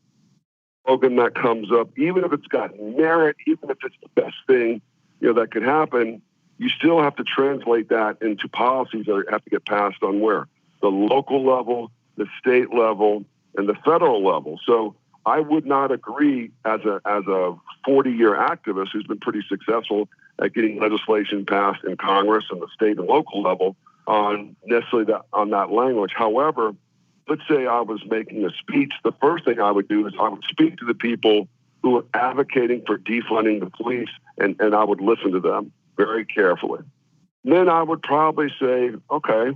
slogan that comes up, even if it's got merit, even if it's the best thing that could happen, you still have to translate that into policies that have to get passed on where? The local level, the state level, and the federal level. So I would not agree as a 40-year activist who's been pretty successful at getting legislation passed in Congress and the state and local level on necessarily on that language. However, let's say I was making a speech. The first thing I would do is I would speak to the people who are advocating for defunding the police, and I would listen to them very carefully. Then I would probably say, okay,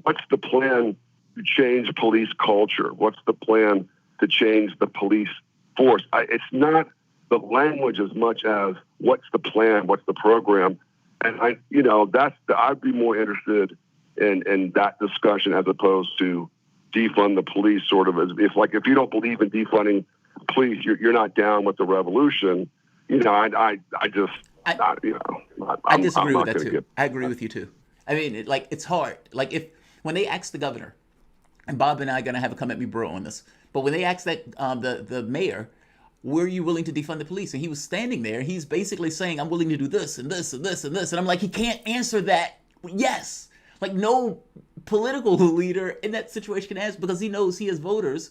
what's the plan to change police culture? What's the plan to change the police force? It's not the language as much as what's the plan, what's the program. And I'd be more interested in that discussion as opposed to defund the police, sort of as if you don't believe in defunding the police, you're not down with the revolution. I disagree with that too. I agree with you too. I mean, it's hard. When they asked the governor, and Bob and I are gonna have a come at me bro on this, but when they asked that the mayor, were you willing to defund the police? And he was standing there. He's basically saying, I'm willing to do this and this and this and this. And I'm like, he can't answer that. Yes. No political leader in that situation can answer, because he knows he has voters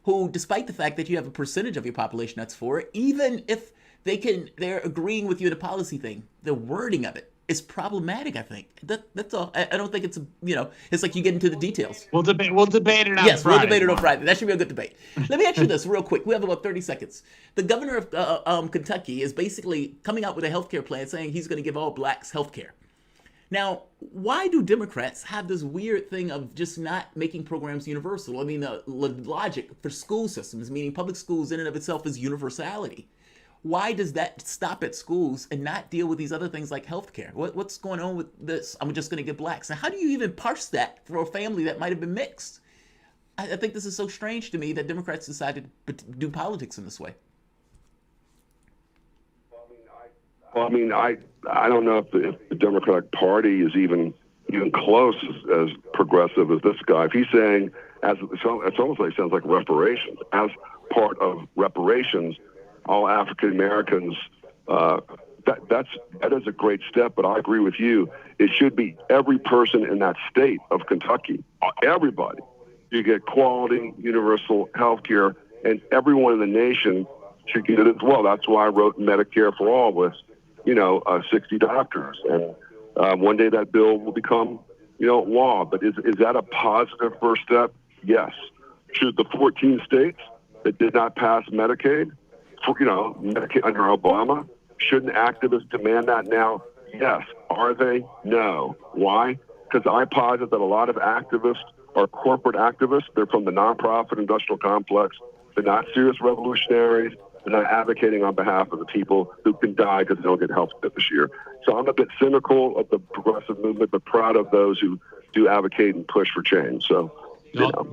who, despite the fact that you have a percentage of your population that's for it, even if they're agreeing with you in the policy thing, the wording of it is problematic, I think. That's all. I don't think it's it's like you get into the details. We'll debate it on Friday. Yes, we'll debate it on Friday. That should be a good debate. Let me ask you this real quick. We have about 30 seconds. The governor of Kentucky is basically coming out with a healthcare plan saying he's going to give all blacks healthcare. Now, why do Democrats have this weird thing of just not making programs universal? I mean, the logic for school systems, meaning public schools in and of itself, is universality. Why does that stop at schools and not deal with these other things like healthcare? What's going on with this? I'm just going to get blacks. And how do you even parse that for a family that might have been mixed? I think this is so strange to me that Democrats decided to do politics in this way. Well, I mean, I don't know if the Democratic Party is even close as progressive as this guy. If he's saying, it's almost like sounds like reparations. As part of reparations, all African Americans, that is a great step. But I agree with you. It should be every person in that state of Kentucky, everybody. You get quality, universal health care, and everyone in the nation should get it as well. That's why I wrote Medicare for All with 60 doctors. And one day that bill will become, law. But is that a positive first step? Yes. Should the 14 states that did not pass Medicaid, Medicaid under Obama, shouldn't activists demand that now? Yes. Are they? No. Why? Because I posit that a lot of activists are corporate activists. They're from the nonprofit industrial complex. They're not serious revolutionaries. They're not advocating on behalf of the people who can die because they don't get health care this year. So I'm a bit cynical of the progressive movement, but proud of those who do advocate and push for change. So,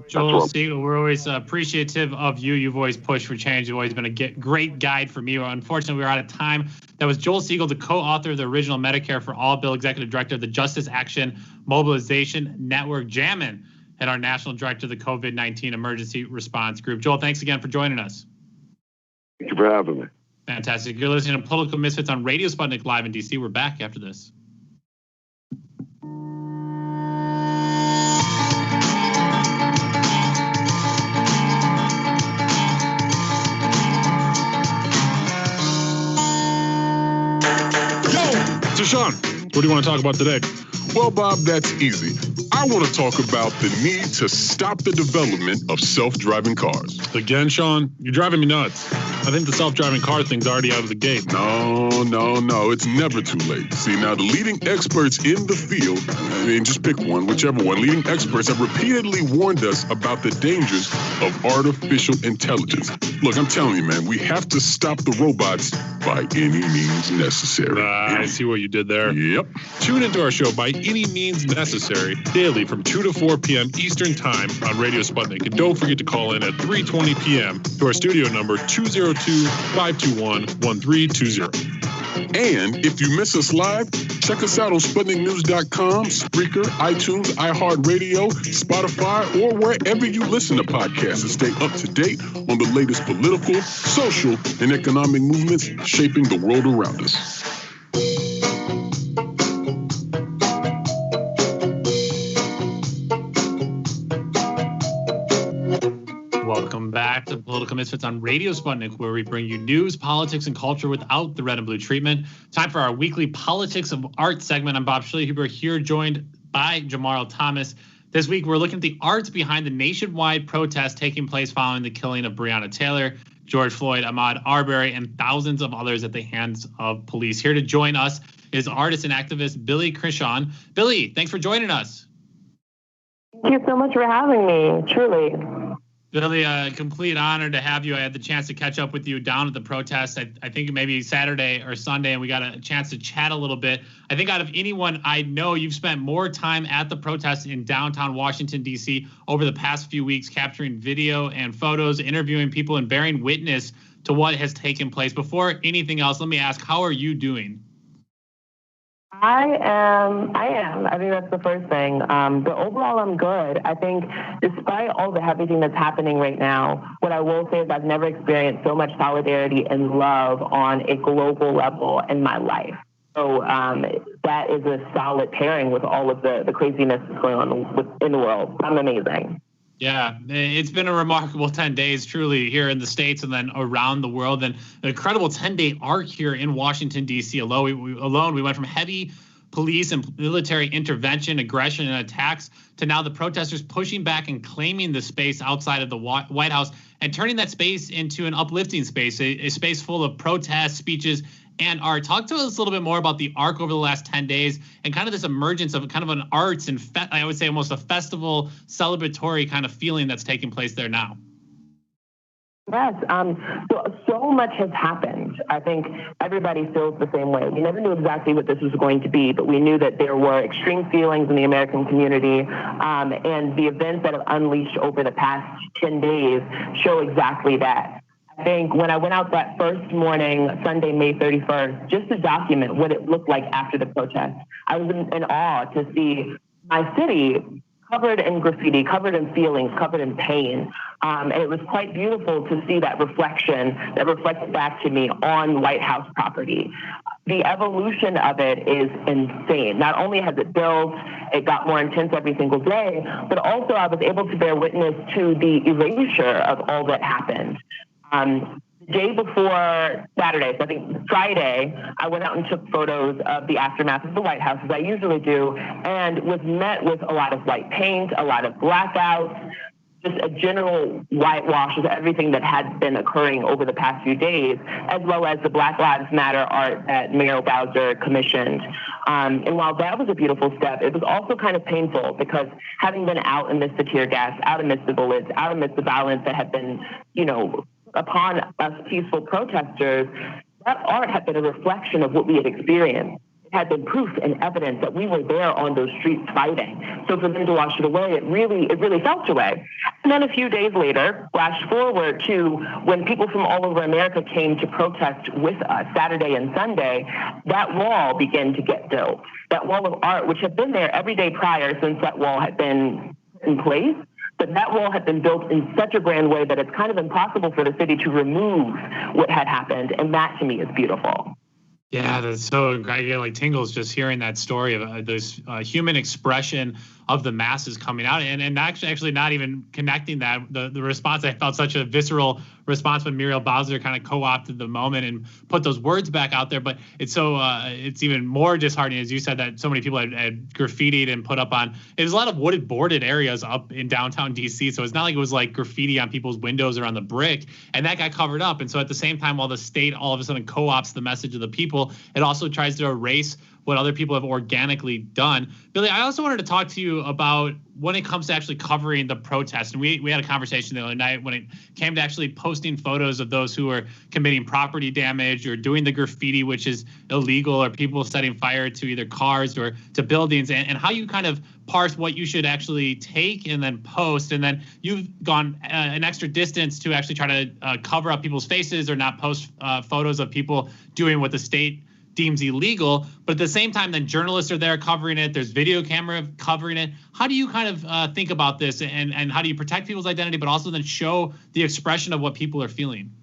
Joel Siegel, we're always appreciative of you. You've always pushed for change. You've always been a great guide for me. Unfortunately, we're out of time. That was Joel Siegel, the co-author of the original Medicare for All bill, executive director of the Justice Action Mobilization Network, Jammin', and our national director of the COVID-19 Emergency Response Group. Joel, thanks again for joining us. Thank you for having me. Fantastic. You're listening to Political Misfits on Radio Sputnik Live in D.C. We're back after this. Sean, what do you want to talk about today? Well, Bob, that's easy. I want to talk about the need to stop the development of self-driving cars. Again, Sean, you're driving me nuts. I think the self-driving car thing's already out of the gate. No, it's never too late. See, now the leading experts in the field, just pick one, whichever one, leading experts have repeatedly warned us about the dangers of artificial intelligence. Look, I'm telling you, man, we have to stop the robots by any means necessary. I see what you did there. Yep. Tune into our show By Any Means Necessary daily from 2 to 4 p.m. Eastern Time on Radio Sputnik. And don't forget to call in at 3:20 p.m. to our studio number 202-521-1320. And if you miss us live, check us out on SputnikNews.com, Spreaker, iTunes, iHeartRadio, Spotify, or wherever you listen to podcasts and stay up to date on the latest political, social, and economic movements shaping the world around us. Welcome back to Political Misfits on Radio Sputnik, where we bring you news, politics, and culture without the red and blue treatment. Time for our weekly Politics of Art segment. I'm Bob Schlehuber, here joined by Jamarl Thomas. This week, we're looking at the arts behind the nationwide protest taking place following the killing of Breonna Taylor, George Floyd, Ahmaud Arbery, and thousands of others at the hands of police. Here to join us is artist and activist Billy Krishan. Billy, thanks for joining us. Thank you so much for having me, truly. Billy, a complete honor to have you. I had the chance to catch up with you down at the protest. I think maybe Saturday or Sunday, and we got a chance to chat a little bit. I think out of anyone I know, you've spent more time at the protest in downtown Washington, D.C. over the past few weeks, capturing video and photos, interviewing people, and bearing witness to what has taken place. Before anything else, let me ask, how are you doing? I am. I think that's the first thing. But overall, I'm good. I think despite all the everything that's happening right now, what I will say is I've never experienced so much solidarity and love on a global level in my life. So that is a solid pairing with all of the craziness that's going on in the world. I'm amazing. Yeah, it's been a remarkable 10 days, truly, here in the States and then around the world. And an incredible 10-day arc here in Washington, D.C. alone. We went from heavy police and military intervention, aggression, and attacks to now the protesters pushing back and claiming the space outside of the White House and turning that space into an uplifting space, a space full of protests, speeches, and art. Talk to us a little bit more about the arc over the last 10 days and kind of this emergence of kind of an arts and I would say almost a festival celebratory kind of feeling that's taking place there now. Yes, so much has happened. I think everybody feels the same way. We never knew exactly what this was going to be, but we knew that there were extreme feelings in the American community, and the events that have unleashed over the past 10 days show exactly that. I think when I went out that first morning, Sunday, May 31st, just to document what it looked like after the protest, I was in awe to see my city covered in graffiti, covered in feelings, covered in pain. And it was quite beautiful to see that reflection that reflected back to me on White House property. The evolution of it is insane. Not only has it built, it got more intense every single day, but also I was able to bear witness to the erasure of all that happened. The day before Saturday, so I think Friday, I went out and took photos of the aftermath of the White House, as I usually do, and was met with a lot of white paint, a lot of blackouts, just a general whitewash of everything that had been occurring over the past few days, as well as the Black Lives Matter art that Mayor Bowser commissioned. And while that was a beautiful step, it was also kind of painful because having been out amidst the tear gas, out amidst the bullets, out amidst the violence that had been, upon us peaceful protesters, that art had been a reflection of what we had experienced. It had been proof and evidence that we were there on those streets fighting. So for them to wash it away, it really felt away. And then a few days later, flash forward to when people from all over America came to protest with us Saturday and Sunday, that wall began to get built. That wall of art, which had been there every day prior since that wall had been in place, but that wall had been built in such a grand way that it's kind of impossible for the city to remove what had happened. And that to me is beautiful. Yeah, that's so I get like tingles just hearing that story of this human expression of the masses coming out, and actually not even connecting that. The response, I felt such a visceral response when Muriel Bowser kind of co-opted the moment and put those words back out there. But it's so it's even more disheartening, as you said, that so many people had graffitied and put up on. There's a lot of wooded, boarded areas up in downtown DC, so it's not like it was like graffiti on people's windows or on the brick, and that got covered up. And so at the same time, while the state all of a sudden co-ops the message of the people, it also tries to erase what other people have organically done. Billy, I also wanted to talk to you about when it comes to actually covering the protest. And we had a conversation the other night when it came to actually posting photos of those who are committing property damage or doing the graffiti, which is illegal, or people setting fire to either cars or to buildings, and how you kind of parse what you should actually take and then post. And then you've gone an extra distance to actually try to cover up people's faces or not post photos of people doing what the state deems illegal, but at the same time, then journalists are there covering it. There's video camera covering it. How do you kind of think about this, and how do you protect people's identity, but also then show the expression of what people are feeling?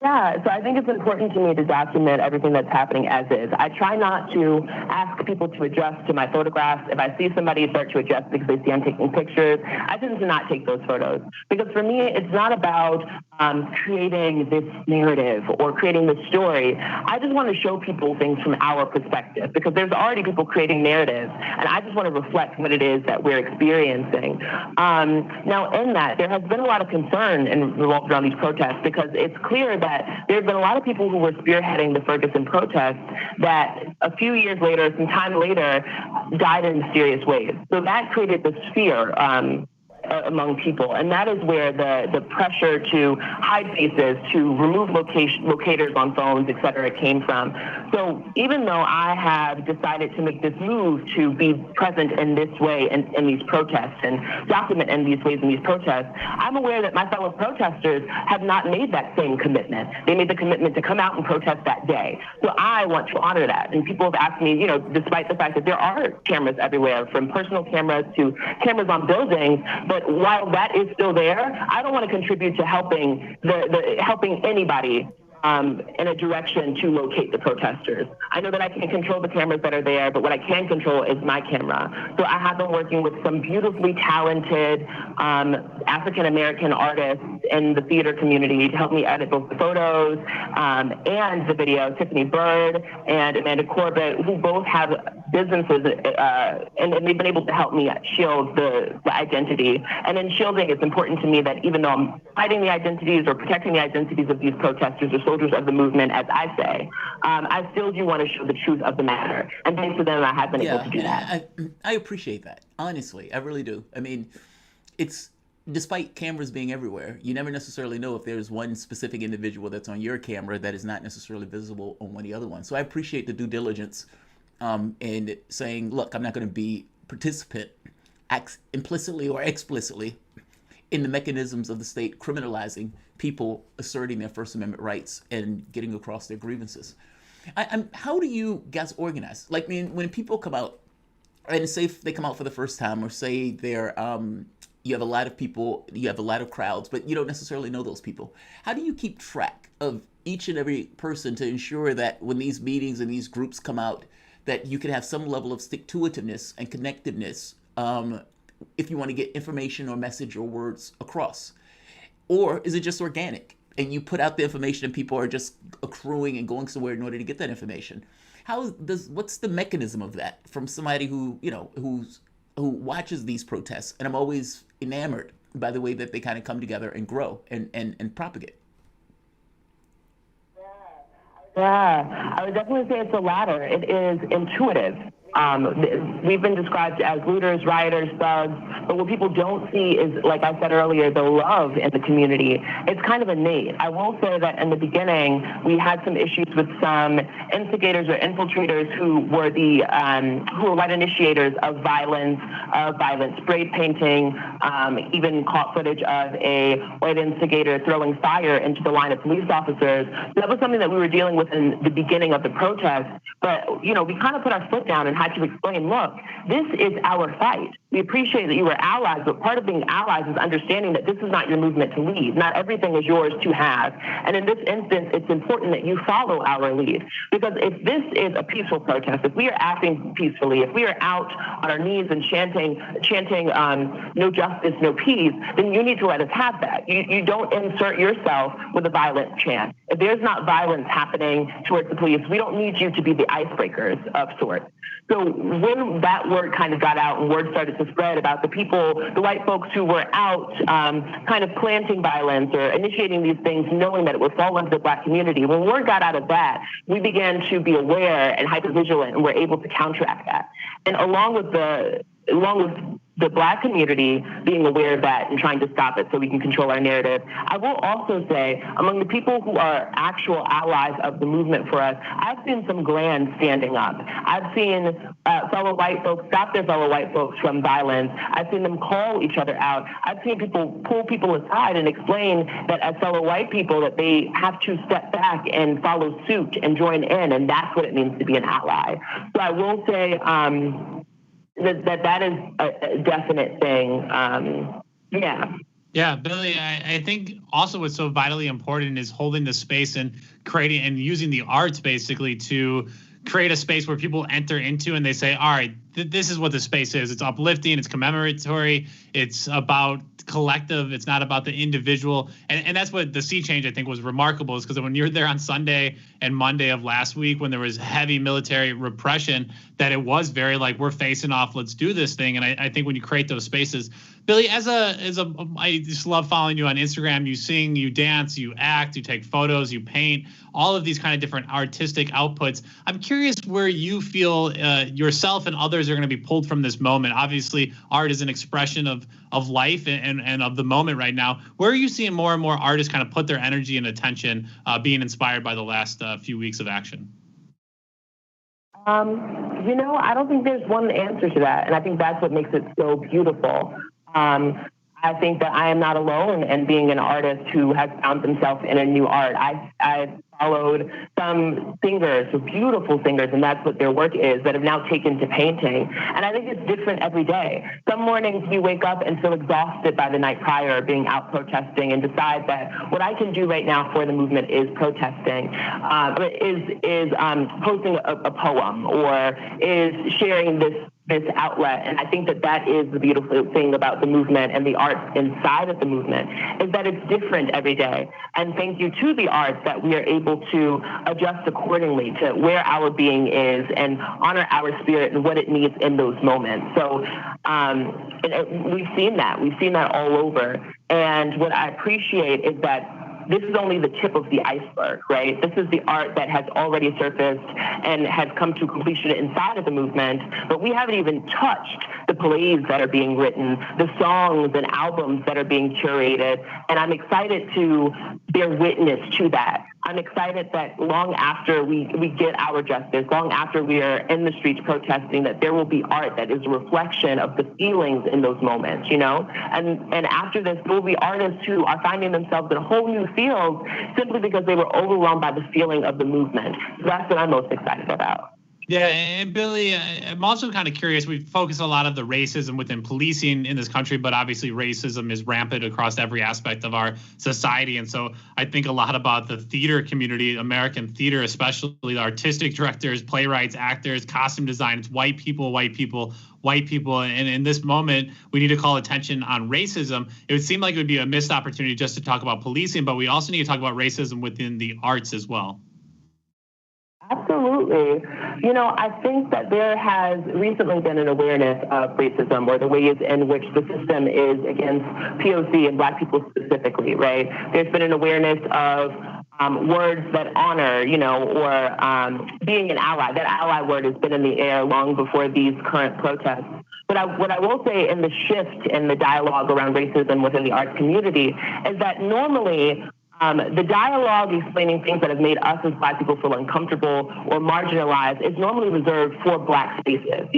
Yeah, so I think it's important to me to document everything that's happening as is. I try not to ask people to adjust to my photographs. If I see somebody start to adjust because they see I'm taking pictures, I tend to not take those photos. Because for me, it's not about creating this narrative or creating this story. I just want to show people things from our perspective, because there's already people creating narratives, and I just want to reflect what it is that we're experiencing. Now, in that, there has been a lot of concern revolved around these protests, because it's clear that there have been a lot of people who were spearheading the Ferguson protests that a few years later, some time later, died in mysterious ways. So that created this fear among people, and that is where the pressure to hide faces, to remove locators on phones, et cetera, came from. So even though I have decided to make this move to be present in this way in these protests and document in these ways in these protests, I'm aware that my fellow protesters have not made that same commitment. They made the commitment to come out and protest that day. So I want to honor that. And people have asked me, you know, despite the fact that there are cameras everywhere, from personal cameras to cameras on buildings, but while that is still there, I don't want to contribute to helping helping anybody in a direction to locate the protesters. I know that I can't control the cameras that are there, but what I can control is my camera. So I have been working with some beautifully talented African-American artists in the theater community to help me edit both the photos and the video. Tiffany Bird and Amanda Corbett, who both have businesses, and they've been able to help me shield the identity. And in shielding, it's important to me that even though I'm hiding the identities or protecting the identities of these protesters or soldiers of the movement, as I say, I still do want to show the truth of the matter. And thanks to them, I have been able to do that. I appreciate that. Honestly, I really do. I mean, it's, despite cameras being everywhere, you never necessarily know if there's one specific individual that's on your camera that is not necessarily visible on one of the other ones. So I appreciate the due diligence and saying, look, I'm not going to be participant implicitly or explicitly in the mechanisms of the state criminalizing people asserting their First Amendment rights and getting across their grievances. How do you guys organize? Like, when people come out, and say if they come out for the first time, or say they're you have a lot of people, you have a lot of crowds, but you don't necessarily know those people. How do you keep track of each and every person to ensure that when these meetings and these groups come out, that you can have some level of stick-to-itiveness and connectiveness if you want to get information or message or words across? Or is it just organic and you put out the information and people are just accruing and going somewhere in order to get that information? What's the mechanism of that from somebody who watches these protests? And I'm always enamored by the way that they kind of come together and grow and propagate. Yeah, I would definitely say it's the latter. It is intuitive. We've been described as looters, rioters, thugs, but what people don't see is, like I said earlier, the love in the community. It's kind of innate. I will say that in the beginning, we had some issues with some instigators or infiltrators who were white initiators of violence, spray painting, even caught footage of a white instigator throwing fire into the line of police officers. That was something that we were dealing with in the beginning of the protest. But, we kind of put our foot down and had to explain, look, this is our fight. We appreciate that you were allies, but part of being allies is understanding that this is not your movement to lead. Not everything is yours to have. And in this instance, it's important that you follow our lead. Because if this is a peaceful protest, if we are acting peacefully, if we are out on our knees and chanting no justice, no peace, then you need to let us have that. You don't insert yourself with a violent chant. If there's not violence happening towards the police, we don't need you to be the icebreakers of sorts. So when that word kind of got out and word started to spread about the white folks who were out kind of planting violence or initiating these things, knowing that it would fall into the Black community, when word got out of that, we began to be aware and hypervigilant, and we're able to counteract that. And along with the Black community being aware of that and trying to stop it so we can control our narrative, I will also say among the people who are actual allies of the movement for us, I've seen some glands standing up. I've seen fellow white folks stop their fellow white folks from violence. I've seen them call each other out. I've seen people pull people aside and explain that as fellow white people that they have to step back and follow suit and join in, and that's what it means to be an ally. So I will say that is a definite thing. Yeah, Billy, I think also what's so vitally important is holding the space and creating and using the arts basically to create a space where people enter into and they say, all right, this is what the space is. It's uplifting, it's commemoratory, it's about collective, it's not about the individual. And that's what the sea change, I think, was remarkable, is because when you're there on Sunday and Monday of last week, when there was heavy military repression, that it was very like, we're facing off, let's do this thing. And I think when you create those spaces, Billy, I just love following you on Instagram. You sing, you dance, you act, you take photos, you paint, all of these kind of different artistic outputs. I'm curious where you feel yourself and others are going to be pulled from this moment. Obviously, art is an expression of life and of the moment right now. Where are you seeing more and more artists kind of put their energy and attention being inspired by the last few weeks of action? I don't think there's one answer to that. And I think that's what makes it so beautiful. I think that I am not alone in being an artist who has found himself in a new art. I followed some singers, beautiful singers, and that's what their work is, that have now taken to painting. And I think it's different every day. Some mornings we wake up and feel exhausted by the night prior, being out protesting, and decide that what I can do right now for the movement is protesting, is posting a poem, or is sharing this outlet. And I think that is the beautiful thing about the movement and the arts inside of the movement, is that it's different every day. And thank you to the arts that we are able to adjust accordingly to where our being is and honor our spirit and what it needs in those moments. So we've seen that all over. And what I appreciate is that this is only the tip of the iceberg, right? This is the art that has already surfaced and has come to completion inside of the movement, but we haven't even touched the plays that are being written, the songs and albums that are being curated, and I'm excited to bear witness to that. I'm excited that long after we get our justice, long after we are in the streets protesting, that there will be art that is a reflection of the feelings in those moments, And after this, there will be artists who are finding themselves in a whole new field simply because they were overwhelmed by the feeling of the movement. That's what I'm most excited about. Yeah, and Billy, I'm also kind of curious. We focus a lot of the racism within policing in this country, but obviously racism is rampant across every aspect of our society. And so I think a lot about the theater community, American theater, especially the artistic directors, playwrights, actors, costume designers, white people. And in this moment, we need to call attention on racism. It would seem like it would be a missed opportunity just to talk about policing, but we also need to talk about racism within the arts as well. Absolutely. I think that there has recently been an awareness of racism, or the ways in which the system is against POC and Black people specifically, right? There's been an awareness of words that honor, or being an ally. That ally word has been in the air long before these current protests. But what I will say in the shift in the dialogue around racism within the arts community is that normally the dialogue explaining things that have made us as Black people feel uncomfortable or marginalized is normally reserved for Black spaces.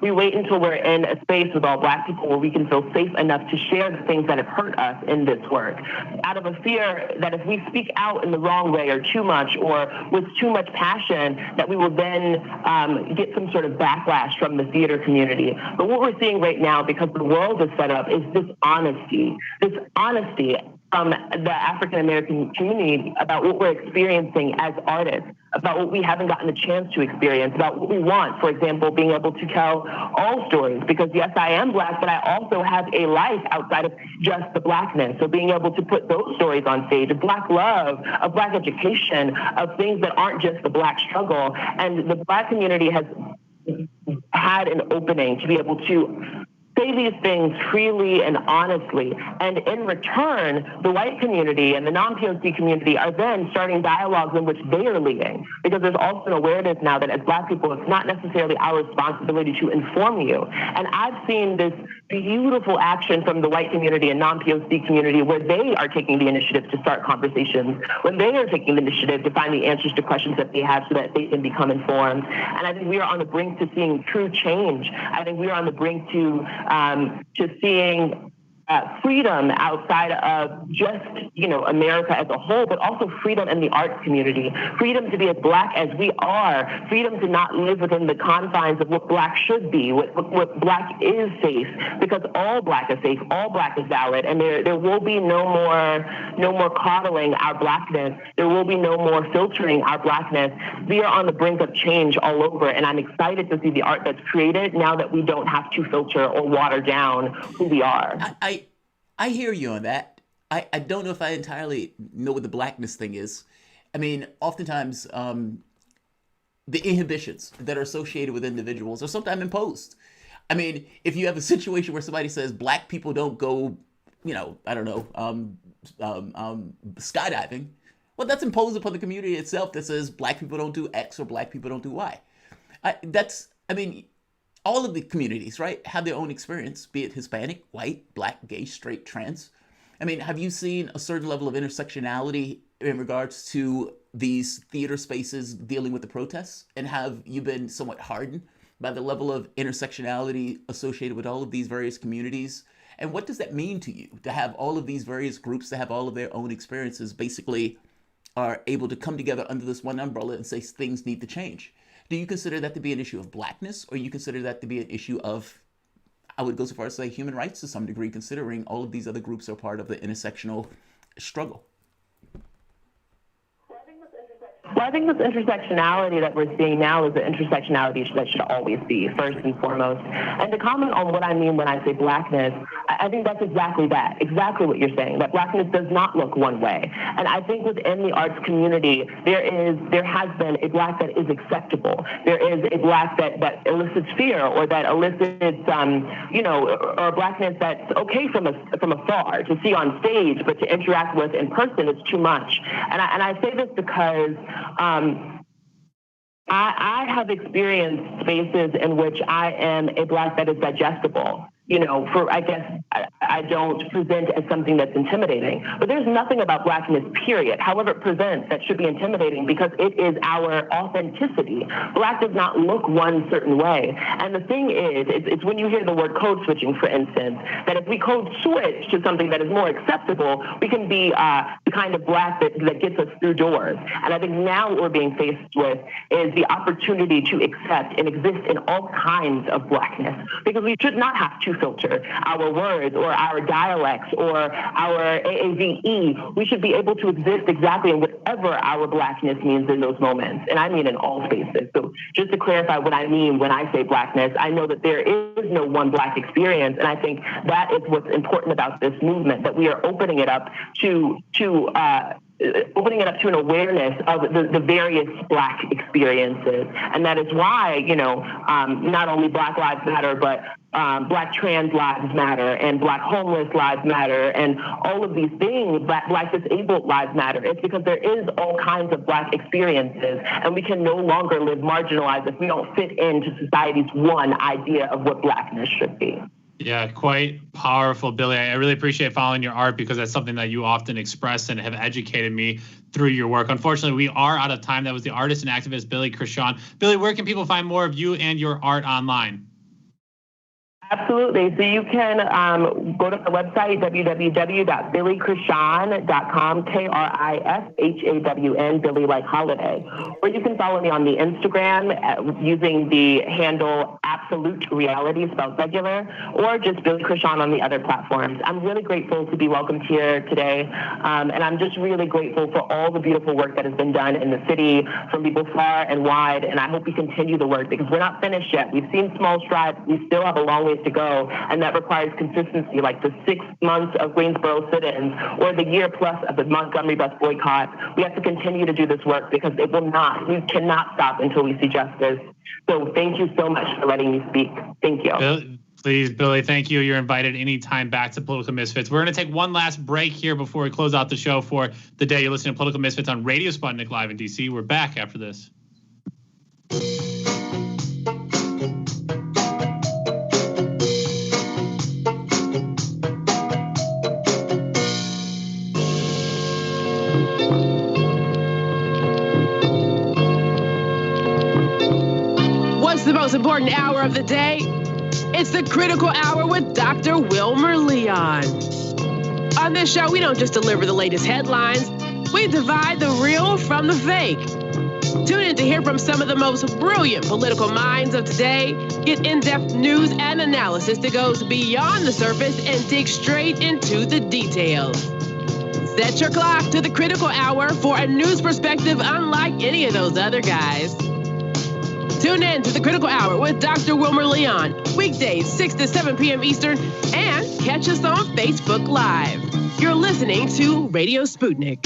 We wait until we're in a space with all Black people where we can feel safe enough to share the things that have hurt us in this work, out of a fear that if we speak out in the wrong way or too much or with too much passion, that we will then get some sort of backlash from the theater community. But what we're seeing right now, because the world is set up, is this honesty from the African-American community about what we're experiencing as artists, about what we haven't gotten the chance to experience, about what we want. For example, being able to tell all stories, because yes, I am Black, but I also have a life outside of just the Blackness. So being able to put those stories on stage of Black love, of Black education, of things that aren't just the Black struggle. And the Black community has had an opening to be able to say these things freely and honestly. And in return, the white community and the non-POC community are then starting dialogues in which they are leading. Because there's also an awareness now that as Black people, it's not necessarily our responsibility to inform you. And I've seen this beautiful action from the white community and non-POC community where they are taking the initiative to start conversations, when they are taking the initiative to find the answers to questions that they have so that they can become informed. And I think we are on the brink to seeing true change. I think we are on the brink to seeing freedom outside of just, America as a whole, but also freedom in the arts community, freedom to be as Black as we are, freedom to not live within the confines of what Black should be, what Black is safe, because all Black is safe, all Black is valid, and there will be no more coddling our Blackness. There will be no more filtering our Blackness. We are on the brink of change all over, and I'm excited to see the art that's created now that we don't have to filter or water down who we are. I hear you on that. I don't know if I entirely know what the Blackness thing is. I mean, oftentimes the inhibitions that are associated with individuals are sometimes imposed. I mean, if you have a situation where somebody says Black people don't go, skydiving, well, that's imposed upon the community itself that says Black people don't do X or Black people don't do Y. All of the communities, right, have their own experience, be it Hispanic, white, Black, gay, straight, trans. I mean, have you seen a certain level of intersectionality in regards to these theater spaces dealing with the protests? And have you been somewhat hardened by the level of intersectionality associated with all of these various communities? And what does that mean to you to have all of these various groups that have all of their own experiences basically are able to come together under this one umbrella and say things need to change? Do you consider that to be an issue of Blackness, or you consider that to be an issue of, I would go so far as to say, human rights to some degree, considering all of these other groups are part of the intersectional struggle? Well, I think this intersectionality that we're seeing now is the intersectionality that should always be, first and foremost. And to comment on what I mean when I say Blackness, I think that's exactly that, exactly what you're saying, that Blackness does not look one way. And I think within the arts community, there has been a Black that is acceptable. There is a Black that elicits fear, or that elicits, or a Blackness that's okay from afar to see on stage, but to interact with in person is too much. And I say this because I have experienced spaces in which I am a Black that is digestible. I guess I don't present as something that's intimidating, but there's nothing about Blackness, period, however it presents, that should be intimidating, because it is our authenticity. Black does not look one certain way. And the thing is, it's when you hear the word code switching, for instance, that if we code switch to something that is more acceptable, we can be the kind of Black that gets us through doors. And I think now what we're being faced with is the opportunity to accept and exist in all kinds of Blackness, because we should not have to filter our words or our dialects or our AAVE. We should be able to exist exactly in whatever our Blackness means in those moments. And I mean in all spaces. So just to clarify what I mean when I say Blackness, I know that there is no one Black experience. And I think that is what's important about this movement, that we are opening it up to an awareness of the various Black experiences. And that is why, not only Black Lives Matter, but Black trans lives matter and Black homeless lives matter and all of these things, Black disabled lives matter. It's because there is all kinds of Black experiences, and we can no longer live marginalized if we don't fit into society's one idea of what Blackness should be. Yeah, quite powerful, Billy. I really appreciate following your art because that's something that you often express and have educated me through your work. Unfortunately, we are out of time. That was the artist and activist Billy Krishan. Billy, where can people find more of you and your art online? Absolutely. So you can go to the website, www.billykrishan.com, KRISHAWN, Billy like holiday. Or you can follow me on the Instagram using the handle Absolute Reality, spelled regular, or just Billy Krishan on the other platforms. I'm really grateful to be welcomed here today. And I'm just really grateful for all the beautiful work that has been done in the city from people far and wide. And I hope we continue the work because we're not finished yet. We've seen small strides. We still have a long way to go, and that requires consistency, like the 6 months of Greensboro sit-ins or the year plus of the Montgomery bus boycott. We have to continue to do this work because we cannot stop until we see justice. So thank you so much for letting me speak. Thank you. Please, Billy, thank you. You're invited anytime back to Political Misfits. We're going to take one last break here before we close out the show for the day. You're listening to Political Misfits on Radio Sputnik Live in DC. We're back after this. The most important hour of the day. It's the Critical Hour with Dr. Wilmer Leon. On this show, we don't just deliver the latest headlines, we divide the real from the fake. Tune in to hear from some of the most brilliant political minds of today, get in-depth news and analysis that goes beyond the surface and dig straight into the details. Set your clock to the Critical Hour for a news perspective unlike any of those other guys. Tune in to the Critical Hour with Dr. Wilmer Leon, weekdays 6 to 7 p.m. Eastern, and catch us on Facebook Live. You're listening to Radio Sputnik.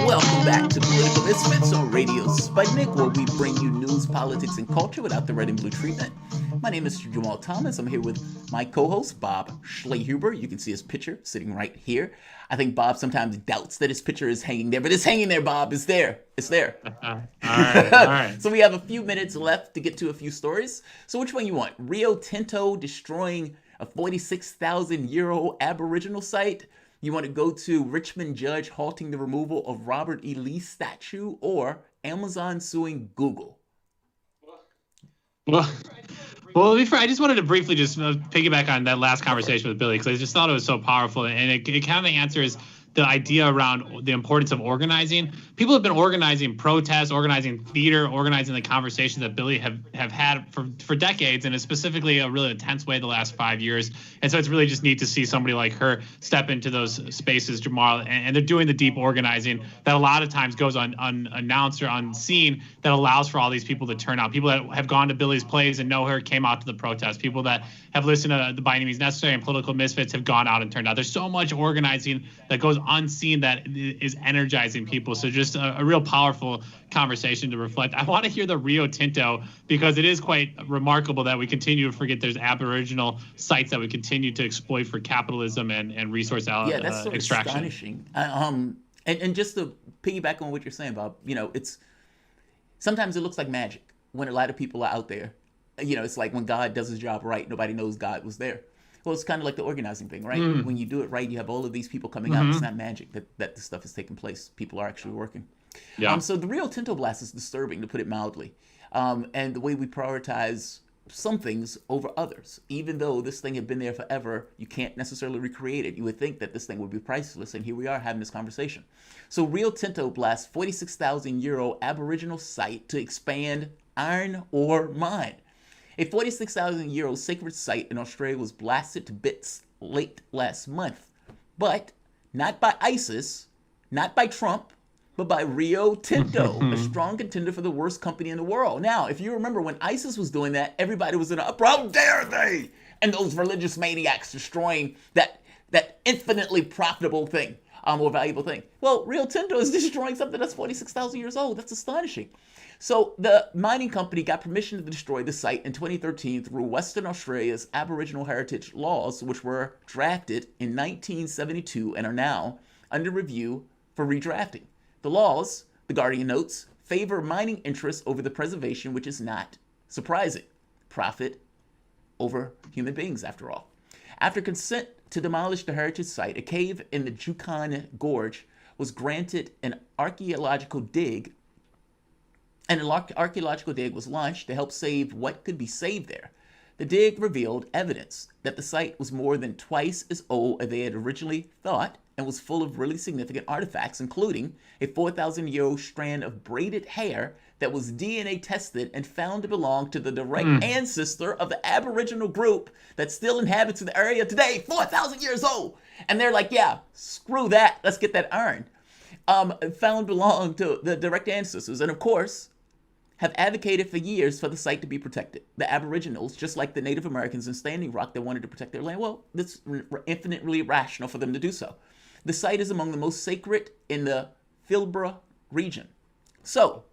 Welcome back to Political Misfits on Radio Sputnik, where we bring you news, politics, and culture without the red and blue treatment. My name is Mr. Jamal Thomas. I'm here with my co-host, Bob Schlehuber. You can see his picture sitting right here. I think Bob sometimes doubts that his picture is hanging there, but it's hanging there, Bob. It's there. It's there. All right. So we have a few minutes left to get to a few stories. So which one you want? Rio Tinto destroying a 46,000-year-old Aboriginal site? You want to go to Richmond judge halting the removal of Robert E. Lee statue, or Amazon suing Google? Well, I just wanted to briefly just piggyback on that last conversation with Billy, because I just thought it was so powerful, and it kind of answers the idea around the importance of organizing. People have been organizing protests, organizing theater, organizing the conversations that Billy have had for decades, and it's specifically a really intense way the last 5 years. And so it's really just neat to see somebody like her step into those spaces, Jamal, and they're doing the deep organizing that a lot of times goes unannounced or unseen, that allows for all these people to turn out. People that have gone to Billy's plays and know her came out to the protest. People that have listened to the By Any Means Necessary and Political Misfits have gone out and turned out. There's so much organizing that goes unseen that is energizing people. So just a real powerful conversation to reflect. I want to hear the Rio Tinto, because it is quite remarkable that we continue to forget there's Aboriginal sites that we continue to exploit for capitalism and resource extraction. Yeah, that's so astonishing. And just to piggyback on what you're saying, Bob, it's sometimes it looks like magic when a lot of people are out there. It's like when God does his job right, nobody knows God was there. Well, it's kind of like the organizing thing, right? When you do it right, you have all of these people coming out. It's not magic that this stuff is taking place. People are actually working. Yeah. So the Rio Tinto blast is disturbing, to put it mildly. And the way we prioritize some things over others, even though this thing had been there forever, you can't necessarily recreate it. You would think that this thing would be priceless, and here we are having this conversation. So Rio Tinto blasts 46,000-year-old Aboriginal site to expand iron ore mine. A 46,000-year-old sacred site in Australia was blasted to bits late last month. But not by ISIS, not by Trump, but by Rio Tinto, a strong contender for the worst company in the world. Now, if you remember when ISIS was doing that, everybody was in an uproar. How dare they? And those religious maniacs destroying that infinitely profitable thing. more valuable thing. Well, Rio Tinto is destroying something that's 46,000 years old. That's astonishing. So the mining company got permission to destroy the site in 2013 through Western Australia's Aboriginal heritage laws, which were drafted in 1972 and are now under review for redrafting. The laws, The Guardian notes, favor mining interests over the preservation, which is not surprising. Profit over human beings, after all. After consent to demolish the heritage site, a cave in the Jukan Gorge was granted an archaeological dig, and an archaeological dig was launched to help save what could be saved there. The dig revealed evidence that the site was more than twice as old as they had originally thought and was full of really significant artifacts, including a 4,000-year-old strand of braided hair that was DNA tested and found to belong to the direct ancestor of the Aboriginal group that still inhabits the area today, 4,000 years old. And they're like, yeah, screw that, let's get that iron. Found belong to the direct ancestors, and of course, have advocated for years for the site to be protected. The Aboriginals, just like the Native Americans in Standing Rock that wanted to protect their land, well, it's infinitely rational for them to do so. The site is among the most sacred in the Pilbara region. So,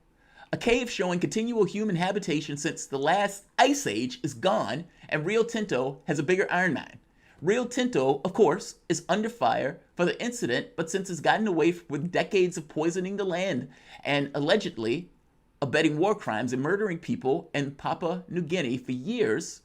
a cave showing continual human habitation since the last ice age is gone, and Rio Tinto has a bigger iron mine. Rio Tinto, of course, is under fire for the incident, but since it's gotten away with decades of poisoning the land and allegedly abetting war crimes and murdering people in Papua New Guinea for years,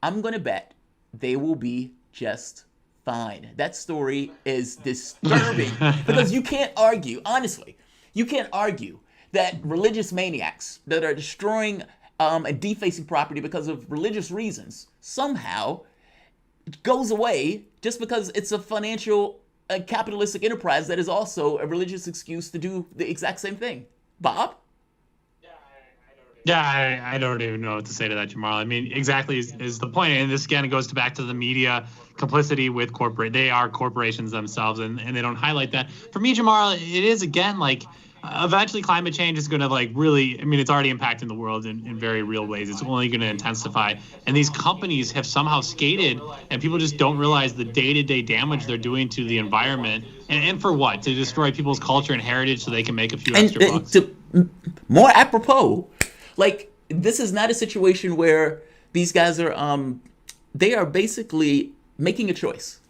I'm going to bet they will be just fine. That story is disturbing because you can't argue, honestly, you can't argue that religious maniacs that are destroying and defacing property because of religious reasons somehow goes away just because it's a financial capitalistic enterprise that is also a religious excuse to do the exact same thing. Bob? Yeah, I don't even know what to say to that, Jamal. I mean, exactly is the point. And this, again, goes back to the media complicity with corporate. They are corporations themselves, and they don't highlight that. For me, Jamal, it is, again, like, eventually climate change is going to, like, really, I mean, it's already impacting the world in very real ways. It's only going to intensify. And these companies have somehow skated, and people just don't realize the day-to-day damage they're doing to the environment. And for what? To destroy people's culture and heritage so they can make a few extra bucks. More apropos, like, this is not a situation where these guys are, they are basically making a choice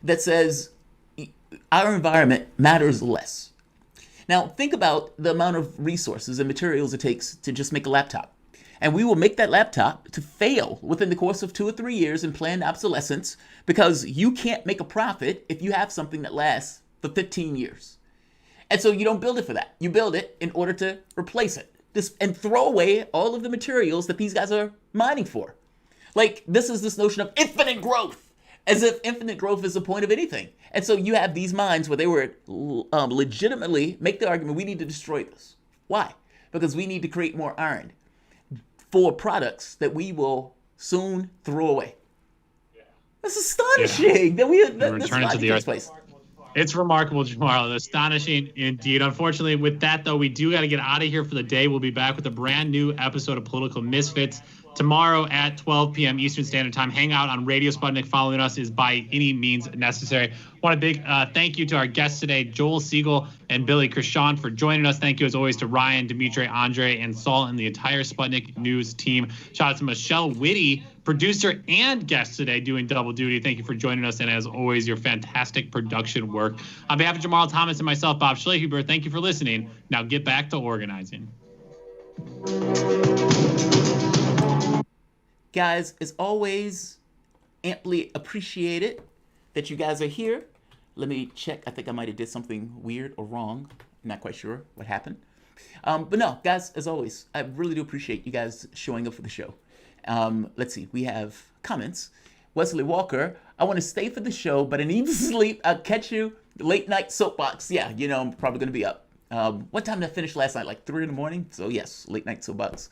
that says our environment matters less. Now, think about the amount of resources and materials it takes to just make a laptop. And we will make that laptop to fail within the course of 2 or 3 years in planned obsolescence because you can't make a profit if you have something that lasts for 15 years. And so you don't build it for that. You build it in order to replace it. And throw away all of the materials that these guys are mining for. Like, this is this notion of infinite growth, as if infinite growth is the point of anything. And so you have these mines where they were legitimately make the argument, we need to destroy this. Why? Because we need to create more iron for products that we will soon throw away. That's astonishing that this return to the earth. Place. It's remarkable, Jamal. Astonishing indeed. Unfortunately, with that, though, we do got to get out of here for the day. We'll be back with a brand new episode of Political Misfits tomorrow at 12 p.m. Eastern Standard Time. Hang out on Radio Sputnik. Following us is by any means necessary. Want a big thank you to our guests today, Joel Siegel and Billy Krishan, for joining us. Thank you, as always, to Ryan, Dimitri, Andre, and Saul, and the entire Sputnik News team. Shout out to Michelle Whitty, producer and guest today, doing double duty. Thank you for joining us, and as always, your fantastic production work. On behalf of Jamal Thomas and myself, Bob Schlehuber, thank you for listening. Now get back to organizing. Guys, as always, amply appreciated that you guys are here. Let me check. I think I might have did something weird or wrong. I'm not quite sure what happened. But no, guys, as always, I really do appreciate you guys showing up for the show. Let's see. We have comments. Wesley Walker, I want to stay for the show, but I need to sleep. I'll catch you late night soapbox. Yeah, you know, I'm probably going to be up. What time did I finish last night? Like 3 a.m? So yes, late night soapbox.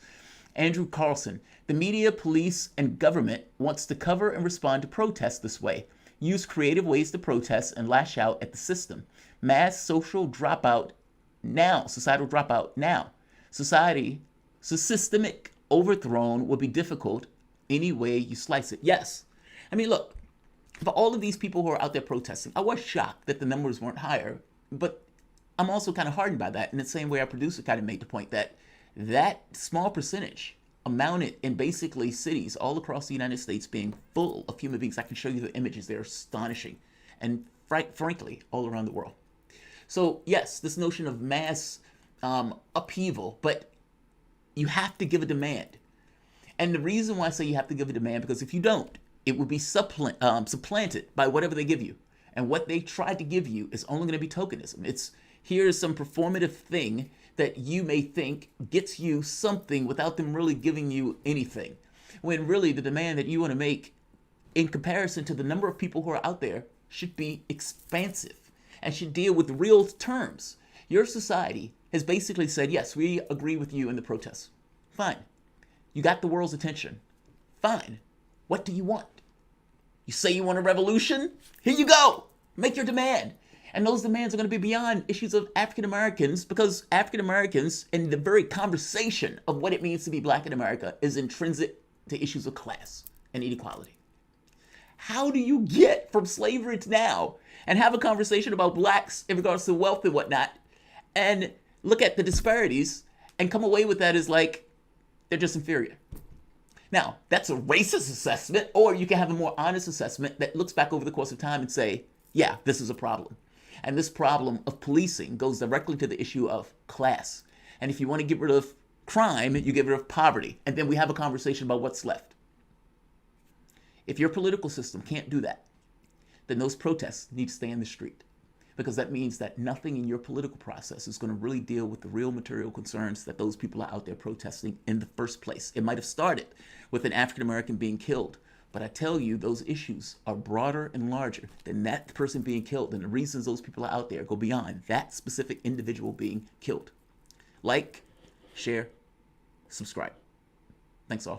Andrew Carlson, the media, police, and government wants to cover and respond to protests this way. Use creative ways to protest and lash out at the system. Mass social dropout now. Societal dropout now. Systemic overthrown will be difficult any way you slice it. Yes. I mean, look, For all of these people who are out there protesting, I was shocked that the numbers weren't higher, but I'm also kind of hardened by that in the same way our producer kind of made the point that that small percentage amounted in basically cities all across the United States being full of human beings. I can show you the images. They're astonishing. And frankly, all around the world. So yes, this notion of mass upheaval, but you have to give a demand. And the reason why I say you have to give a demand, because if you don't, it will be supplanted by whatever they give you. And what they try to give you is only going to be tokenism. It's here's some performative thing that you may think gets you something without them really giving you anything. When really the demand that you want to make in comparison to the number of people who are out there should be expansive and should deal with real terms. Your society has basically said, yes, we agree with you in the protests. Fine. You got the world's attention. Fine. What do you want? You say you want a revolution? Here you go. Make your demand. And those demands are going to be beyond issues of African Americans, because African Americans and the very conversation of what it means to be black in America is intrinsic to issues of class and inequality. How do you get from slavery to now and have a conversation about blacks in regards to wealth and whatnot and look at the disparities and come away with that as like they're just inferior? Now, that's a racist assessment, or you can have a more honest assessment that looks back over the course of time and say, yeah, this is a problem. And this problem of policing goes directly to the issue of class. And if you want to get rid of crime, you get rid of poverty. And then we have a conversation about what's left. If your political system can't do that, then those protests need to stay in the street. Because that means that nothing in your political process is going to really deal with the real material concerns that those people are out there protesting in the first place. It might have started with an African American being killed, but I tell you, those issues are broader and larger than that person being killed. And the reasons those people are out there go beyond that specific individual being killed. Like, share, subscribe. Thanks all.